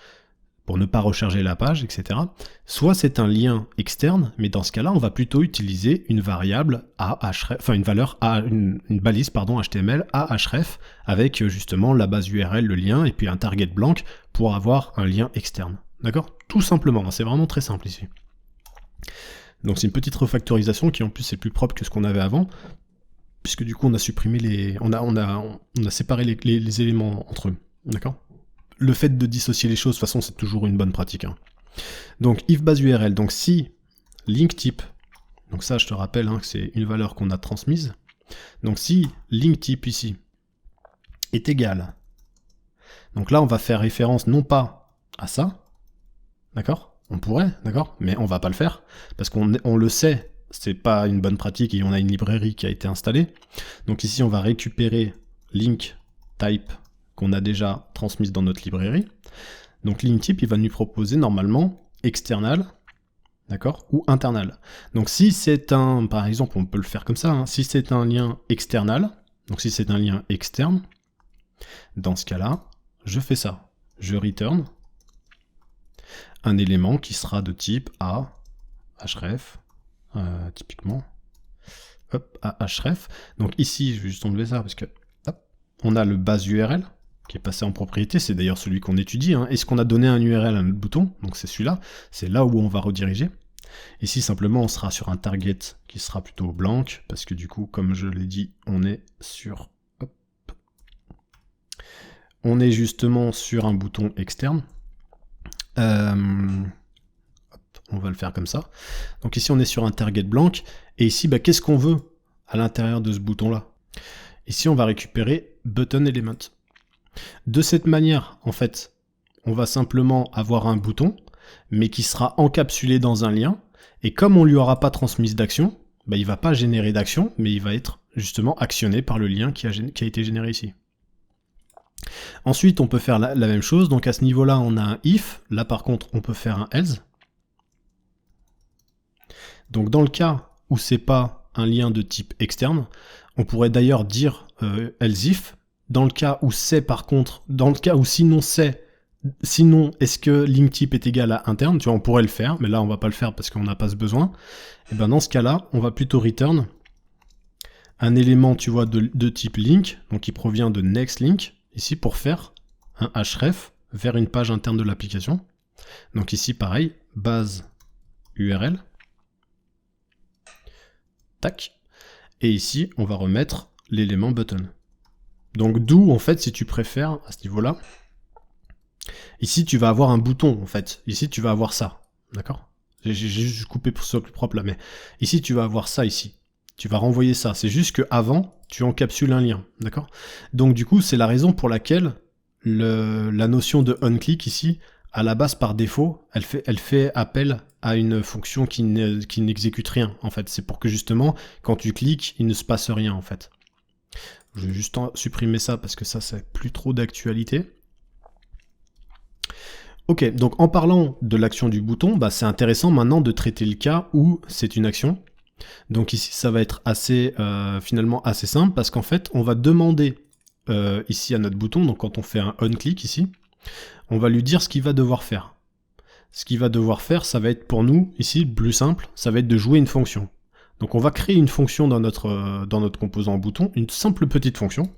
pour ne pas recharger la page, etc. Soit c'est un lien externe, mais dans ce cas-là, on va plutôt utiliser une variable une balise HTML à href, avec justement la base URL, le lien, et puis un target blanc pour avoir un lien externe. D'accord? Tout simplement, c'est vraiment très simple ici. Donc c'est une petite refactorisation qui en plus est plus propre que ce qu'on avait avant, puisque du coup on a supprimé on a séparé les éléments entre eux. D'accord? Le fait de dissocier les choses, de toute façon, c'est toujours une bonne pratique. Hein. Donc, if base URL, donc si link type, donc ça, je te rappelle que c'est une valeur qu'on a transmise. Donc, si link type ici est égal, donc là, on va faire référence non pas à ça, d'accord? On pourrait, d'accord? Mais on va pas le faire, parce qu'on le sait, c'est pas une bonne pratique et on a une librairie qui a été installée. Donc ici, on va récupérer link type qu'on a déjà transmise dans notre librairie. Donc link type, il va nous proposer normalement external, d'accord, ou internal. Donc si c'est par exemple, on peut le faire comme ça, si c'est un lien external, donc si c'est un lien externe, dans ce cas-là, je fais ça. Je return un élément qui sera de type a, href, typiquement, hop, a href. Donc ici, je vais juste enlever ça parce que, hop, on a le base URL, qui est passé en propriété, c'est d'ailleurs celui qu'on étudie. Est-ce qu'on a donné un URL à notre bouton? Donc c'est celui-là, c'est là où on va rediriger. Ici, simplement, on sera sur un target qui sera plutôt blanc, parce que du coup, comme je l'ai dit, on est sur... hop, on est justement sur un bouton externe. On va le faire comme ça. Donc ici, on est sur un target blanc. Et ici, bah, qu'est-ce qu'on veut à l'intérieur de ce bouton-là? Ici, on va récupérer button element. De cette manière, en fait, on va simplement avoir un bouton, mais qui sera encapsulé dans un lien. Et comme on lui aura pas transmis d'action, bah, il va pas générer d'action, mais il va être justement actionné par le lien qui a été généré ici. Ensuite, on peut faire la même chose. Donc à ce niveau-là, on a un if. Là, par contre, on peut faire un else. Donc dans le cas où c'est pas un lien de type externe, on pourrait d'ailleurs dire else if. Dans le cas où c'est par contre, dans le cas où sinon est-ce que link type est égal à interne, tu vois, on pourrait le faire, mais là on va pas le faire parce qu'on n'a pas ce besoin. Et ben dans ce cas-là, on va plutôt return un élément, tu vois, de type link, donc qui provient de next link, ici pour faire un href vers une page interne de l'application. Donc ici pareil, base URL. Tac. Et ici, on va remettre l'élément button. Donc d'où, en fait, si tu préfères, à ce niveau-là, ici, tu vas avoir un bouton, en fait. Ici, tu vas avoir ça. D'accord? J'ai juste coupé pour que ce soit plus propre, là. Mais ici, tu vas avoir ça, ici. Tu vas renvoyer ça. C'est juste qu'avant, tu encapsules un lien. D'accord? Donc du coup, c'est la raison pour laquelle la notion de onClick, ici, à la base, par défaut, elle fait appel à une fonction qui n'exécute rien, en fait. C'est pour que, justement, quand tu cliques, il ne se passe rien, en fait. Je vais juste supprimer ça, parce que ça, c'est plus trop d'actualité. Ok, donc en parlant de l'action du bouton, bah, c'est intéressant maintenant de traiter le cas où c'est une action. Donc ici, ça va être finalement assez simple, parce qu'en fait, on va demander ici à notre bouton, donc quand on fait un onClick ici, on va lui dire ce qu'il va devoir faire. Ce qu'il va devoir faire, ça va être pour nous, ici, plus simple, ça va être de jouer une fonction. Donc on va créer une fonction dans notre composant bouton, une simple petite fonction,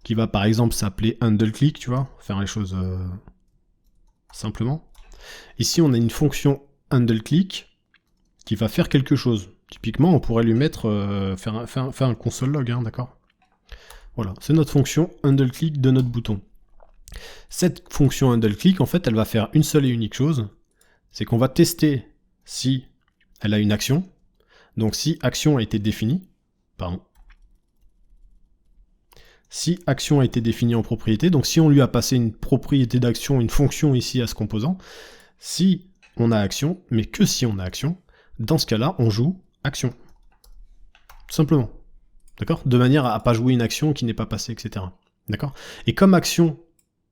qui va par exemple s'appeler handleClick, tu vois, faire les choses simplement. Ici, on a une fonction handleClick qui va faire quelque chose. Typiquement, on pourrait lui mettre, faire un console log, hein, d'accord? Voilà, c'est notre fonction handleClick de notre bouton. Cette fonction handleClick, en fait, elle va faire une seule et unique chose, c'est qu'on va tester si elle a une action. Donc si action a été définie, si action a été définie en propriété, donc si on lui a passé une propriété d'action, une fonction ici à ce composant, si on a action, mais que si on a action, dans ce cas-là, on joue action. Tout simplement. D'accord? De manière à pas jouer une action qui n'est pas passée, etc. D'accord? Et comme action,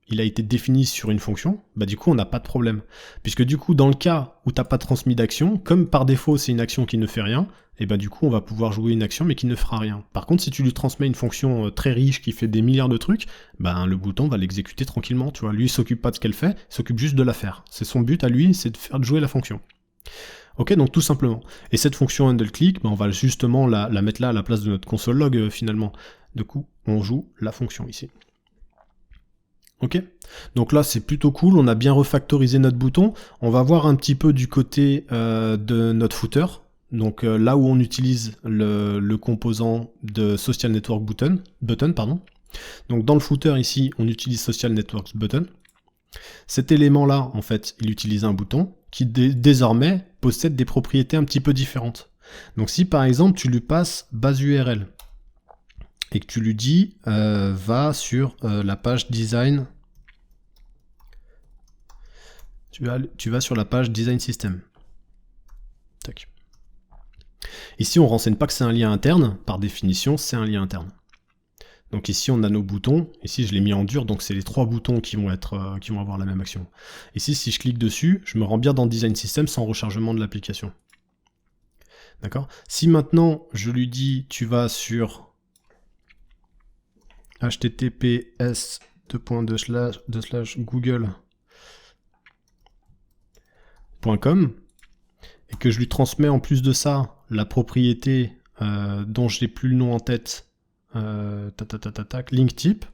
il a été défini sur une fonction, bah du coup on n'a pas de problème. Puisque du coup dans le cas où tu n'as pas transmis d'action, comme par défaut c'est une action qui ne fait rien, et bah du coup on va pouvoir jouer une action mais qui ne fera rien. Par contre si tu lui transmets une fonction très riche qui fait des milliards de trucs, bah le bouton va l'exécuter tranquillement, tu vois. Lui il s'occupe pas de ce qu'elle fait, il s'occupe juste de la faire. C'est son but à lui, c'est de faire jouer la fonction. Ok, donc tout simplement. Et cette fonction handleClick, bah, on va justement la mettre là à la place de notre console log finalement. Du coup on joue la fonction ici. Ok, donc là c'est plutôt cool, on a bien refactorisé notre bouton. On va voir un petit peu du côté de notre footer, donc là où on utilise le composant de Social Network Button. Donc dans le footer ici, on utilise Social Network Button. Cet élément-là, en fait, il utilise un bouton qui désormais possède des propriétés un petit peu différentes. Donc si par exemple tu lui passes base URL, et que tu lui dis va sur la page design, tu vas sur la page design system. Tac. Ici on renseigne pas que c'est un lien interne, par définition c'est un lien interne. Donc ici on a nos boutons, ici je l'ai mis en dur, donc c'est les 3 boutons qui vont avoir la même action. Ici si je clique dessus, je me rends bien dans design system sans rechargement de l'application. D'accord? Si maintenant je lui dis tu vas sur https://google.com et que je lui transmets en plus de ça la propriété dont je n'ai plus le nom en tête, link type.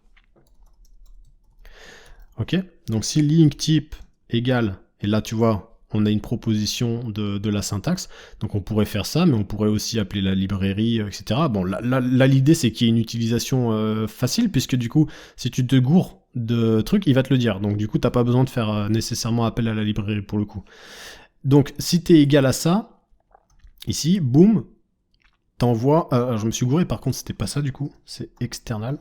Ok, donc si link type égale, et là tu vois, on a une proposition de la syntaxe, donc on pourrait faire ça, mais on pourrait aussi appeler la librairie, etc. Bon, là l'idée c'est qu'il y ait une utilisation facile, puisque du coup, si tu te gourres de trucs, il va te le dire, donc du coup, t'as pas besoin de faire nécessairement appel à la librairie pour le coup. Donc, si t'es égal à ça, ici, boum, t'envoies... je me suis gouré, par contre, c'était pas ça, du coup, c'est external.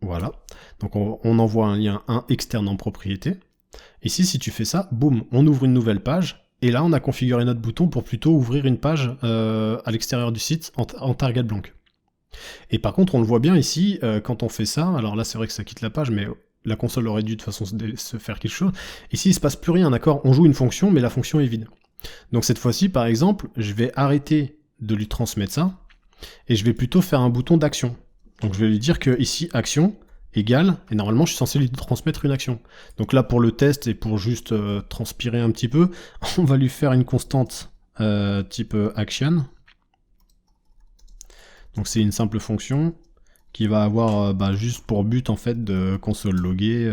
Voilà, donc on envoie un lien externe en propriété. Ici, si tu fais ça, boum, on ouvre une nouvelle page, et là, on a configuré notre bouton pour plutôt ouvrir une page à l'extérieur du site en target blanc. Et par contre, on le voit bien ici, quand on fait ça, alors là, c'est vrai que ça quitte la page, mais la console aurait dû de toute façon se faire quelque chose. Ici, il se passe plus rien, d'accord? On joue une fonction, mais la fonction est vide. Donc cette fois-ci, par exemple, je vais arrêter de lui transmettre ça, et je vais plutôt faire un bouton d'action. Donc je vais lui dire que ici, action égale, et normalement je suis censé lui transmettre une action. Donc là pour le test et pour juste transpirer un petit peu, on va lui faire une constante type action. Donc c'est une simple fonction qui va avoir juste pour but en fait de console loguer.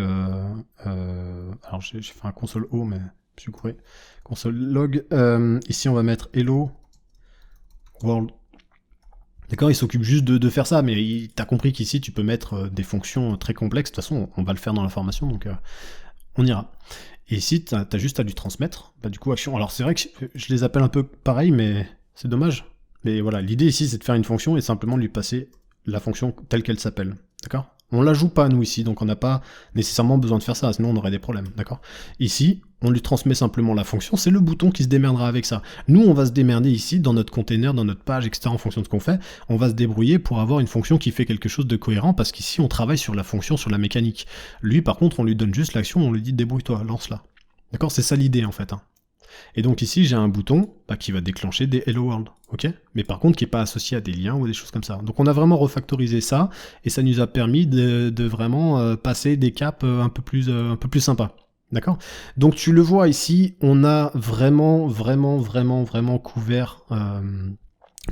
Alors j'ai fait un console O mais je suis couré. Console log. Ici on va mettre hello world. D'accord, il s'occupe juste de faire ça, mais t'as compris qu'ici tu peux mettre des fonctions très complexes. De toute façon, on va le faire dans la formation, donc on ira. Et ici, t'as juste à lui transmettre, du coup, action. Alors c'est vrai que je les appelle un peu pareil, mais c'est dommage. Mais voilà, l'idée ici, c'est de faire une fonction et simplement de lui passer la fonction telle qu'elle s'appelle. D'accord? On la joue pas, nous, ici, donc on n'a pas nécessairement besoin de faire ça, sinon on aurait des problèmes. D'accord? Ici, on lui transmet simplement la fonction, c'est le bouton qui se démerdera avec ça. Nous, on va se démerder ici, dans notre container, dans notre page, etc., en fonction de ce qu'on fait. On va se débrouiller pour avoir une fonction qui fait quelque chose de cohérent, parce qu'ici, on travaille sur la fonction, sur la mécanique. Lui, par contre, on lui donne juste l'action, on lui dit débrouille-toi, lance-la. D'accord? C'est ça l'idée, en fait. Et donc ici, j'ai un bouton qui va déclencher des Hello World, ok? Mais par contre, qui n'est pas associé à des liens ou des choses comme ça. Donc on a vraiment refactorisé ça, et ça nous a permis de vraiment passer des caps un peu plus sympas. D'accord? Donc tu le vois ici, on a vraiment couvert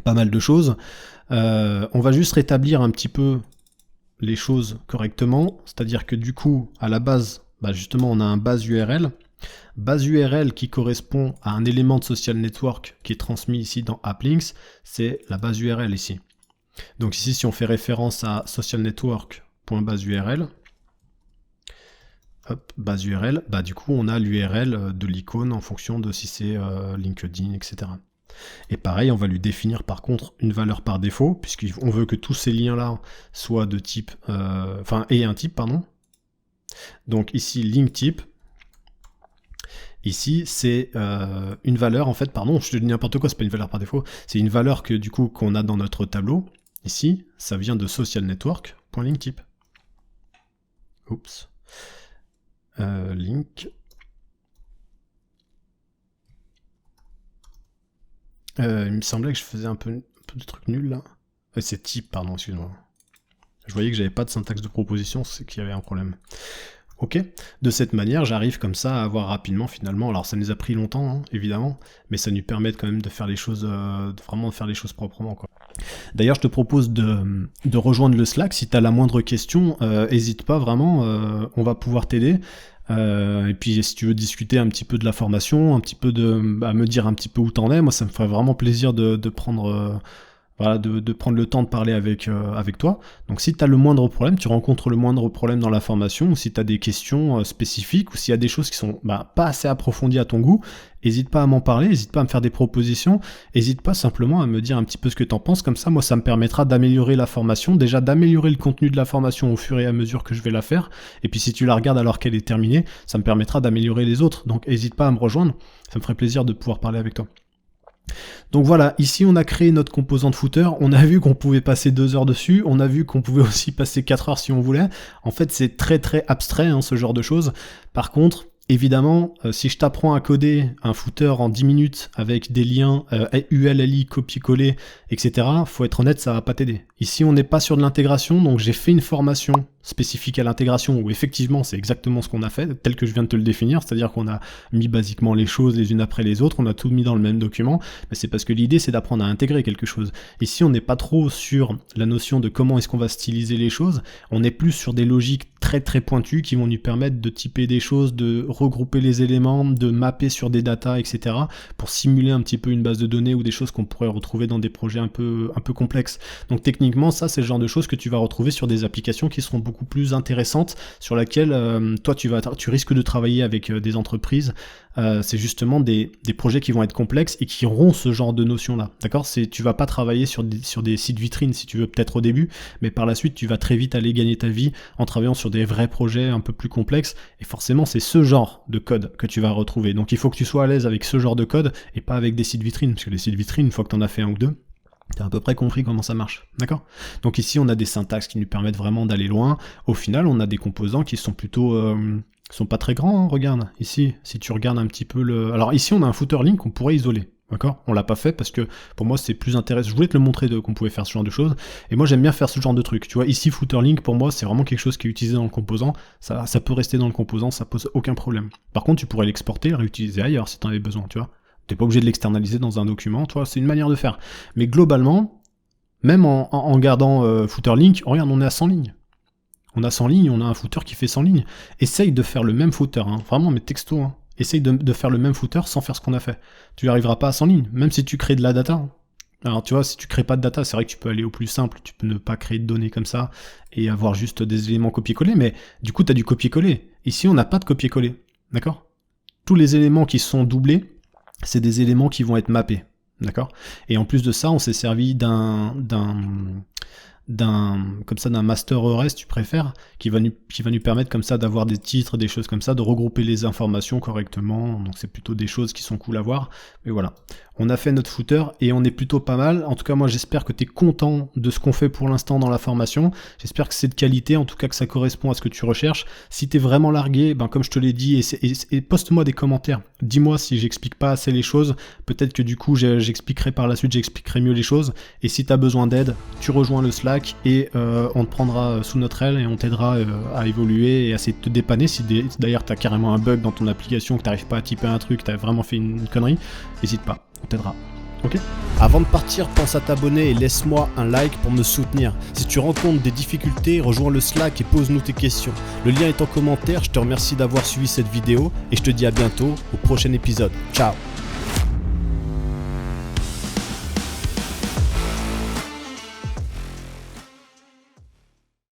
pas mal de choses. On va juste rétablir un petit peu les choses correctement, c'est-à-dire que du coup, à la base, justement, on a un base URL. Base URL qui correspond à un élément de social network qui est transmis ici dans AppLinks, c'est la base URL ici. Donc ici, si on fait référence à socialnetwork.baseURL, hop, base URL, du coup on a l'URL de l'icône en fonction de si c'est LinkedIn, etc. Et pareil, on va lui définir par contre une valeur par défaut, puisqu'on veut que tous ces liens-là soient de type, aient un type, pardon. Donc ici, link type. Ici, c'est une valeur, en fait, pardon, je te dis n'importe quoi, c'est pas une valeur par défaut, c'est une valeur que du coup qu'on a dans notre tableau. Ici, ça vient de socialnetwork.linktype. Oups. Link. Il me semblait que je faisais un peu de trucs nuls là. C'est type, pardon, excuse-moi. Je voyais que j'avais pas de syntaxe de proposition, c'est qu'il y avait un problème. Ok, de cette manière, j'arrive comme ça à avoir rapidement finalement, alors ça nous a pris longtemps, hein, évidemment, mais ça nous permet quand même de faire les choses, vraiment de faire les choses proprement, quoi. D'ailleurs, je te propose de rejoindre le Slack, si tu as la moindre question, hésite pas vraiment, on va pouvoir t'aider. Et puis si tu veux discuter un petit peu de la formation, un petit peu me dire un petit peu où t'en es, moi ça me ferait vraiment plaisir de prendre... de prendre le temps de parler avec toi. Donc si tu as le moindre problème, tu rencontres le moindre problème dans la formation, ou si tu as des questions spécifiques, ou s'il y a des choses qui sont pas assez approfondies à ton goût, n'hésite pas à m'en parler, n'hésite pas à me faire des propositions, n'hésite pas simplement à me dire un petit peu ce que tu en penses, comme ça moi ça me permettra d'améliorer la formation, déjà d'améliorer le contenu de la formation au fur et à mesure que je vais la faire, et puis si tu la regardes alors qu'elle est terminée, ça me permettra d'améliorer les autres, donc n'hésite pas à me rejoindre, ça me ferait plaisir de pouvoir parler avec toi. Donc voilà, ici on a créé notre composante footer, on a vu qu'on pouvait passer 2 heures dessus, on a vu qu'on pouvait aussi passer 4 heures si on voulait. En fait c'est très abstrait ce genre de choses. Par contre, évidemment, si je t'apprends à coder un footer en 10 minutes avec des liens ULLI, copier-coller, etc., faut être honnête, ça va pas t'aider. Ici on n'est pas sur de l'intégration, donc j'ai fait une formation spécifique à l'intégration où effectivement c'est exactement ce qu'on a fait, tel que je viens de te le définir, c'est-à-dire qu'on a mis basiquement les choses les unes après les autres, on a tout mis dans le même document, mais c'est parce que l'idée c'est d'apprendre à intégrer quelque chose. Ici on n'est pas trop sur la notion de comment est-ce qu'on va styliser les choses, on est plus sur des logiques très très pointus qui vont nous permettre de typer des choses, de regrouper les éléments, de mapper sur des datas, etc. pour simuler un petit peu une base de données ou des choses qu'on pourrait retrouver dans des projets un peu complexes. Donc techniquement, ça c'est le genre de choses que tu vas retrouver sur des applications qui seront beaucoup plus intéressantes, sur laquelle toi tu risques de travailler avec des entreprises. C'est justement des projets qui vont être complexes et qui auront ce genre de notion-là. D'accord ? Tu vas pas travailler sur des sites vitrines si tu veux, peut-être au début, mais par la suite tu vas très vite aller gagner ta vie en travaillant sur des vrais projets un peu plus complexes, et forcément c'est ce genre de code que tu vas retrouver. Donc il faut que tu sois à l'aise avec ce genre de code et pas avec des sites vitrines, parce que les sites vitrines, une fois que tu en as fait un ou deux, tu as à peu près compris comment ça marche, d'accord ? Donc ici on a des syntaxes qui nous permettent vraiment d'aller loin. Au final on a des composants qui sont plutôt sont pas très grands, hein, regarde ici, si tu regardes un petit peu alors ici on a un footer link qu'on pourrait isoler. D'accord ? On l'a pas fait parce que pour moi c'est plus intéressant. Je voulais te le montrer qu'on pouvait faire ce genre de choses. Et moi j'aime bien faire ce genre de truc. Tu vois, ici footer link pour moi c'est vraiment quelque chose qui est utilisé dans le composant. Ça peut rester dans le composant, ça pose aucun problème. Par contre tu pourrais l'exporter et le réutiliser ailleurs si tu en avais besoin, tu vois. T'es pas obligé de l'externaliser dans un document, tu vois, c'est une manière de faire. Mais globalement, même en gardant footer link, regarde, on est à 100 lignes. On a 100 lignes, on a un footer qui fait 100 lignes. Essaye de faire le même footer, hein, vraiment mes textos, hein. Essaye de faire le même footer sans faire ce qu'on a fait. Tu n'y arriveras pas à 100 lignes, même si tu crées de la data. Alors tu vois, si tu crées pas de data, c'est vrai que tu peux aller au plus simple, tu peux ne pas créer de données comme ça et avoir juste des éléments copier-coller, mais du coup tu as du copier-coller. Ici on n'a pas de copier-coller, d'accord ? Tous les éléments qui sont doublés, c'est des éléments qui vont être mappés, d'accord ? Et en plus de ça, on s'est servi d'un master EURES, tu préfères, qui va nous permettre comme ça d'avoir des titres, des choses comme ça, de regrouper les informations correctement. Donc c'est plutôt des choses qui sont cool à voir. Mais voilà, on a fait notre footer et on est plutôt pas mal. En tout cas, moi j'espère que tu es content de ce qu'on fait pour l'instant dans la formation. J'espère que c'est de qualité, en tout cas que ça correspond à ce que tu recherches. Si tu es vraiment largué, comme je te l'ai dit, et poste-moi des commentaires. Dis-moi si j'explique pas assez les choses. Peut-être que du coup j'expliquerai par la suite, j'expliquerai mieux les choses. Et si tu as besoin d'aide, tu rejoins le Slack et on te prendra sous notre aile et on t'aidera à évoluer et à essayer de te dépanner. Si d'ailleurs tu as carrément un bug dans ton application, que tu n'arrives pas à typer un truc, tu as vraiment fait une connerie, n'hésite pas, on t'aidera. Ok ? Avant de partir, pense à t'abonner et laisse-moi un like pour me soutenir. Si tu rencontres des difficultés, rejoins le Slack et pose-nous tes questions. Le lien est en commentaire, je te remercie d'avoir suivi cette vidéo et je te dis à bientôt au prochain épisode. Ciao !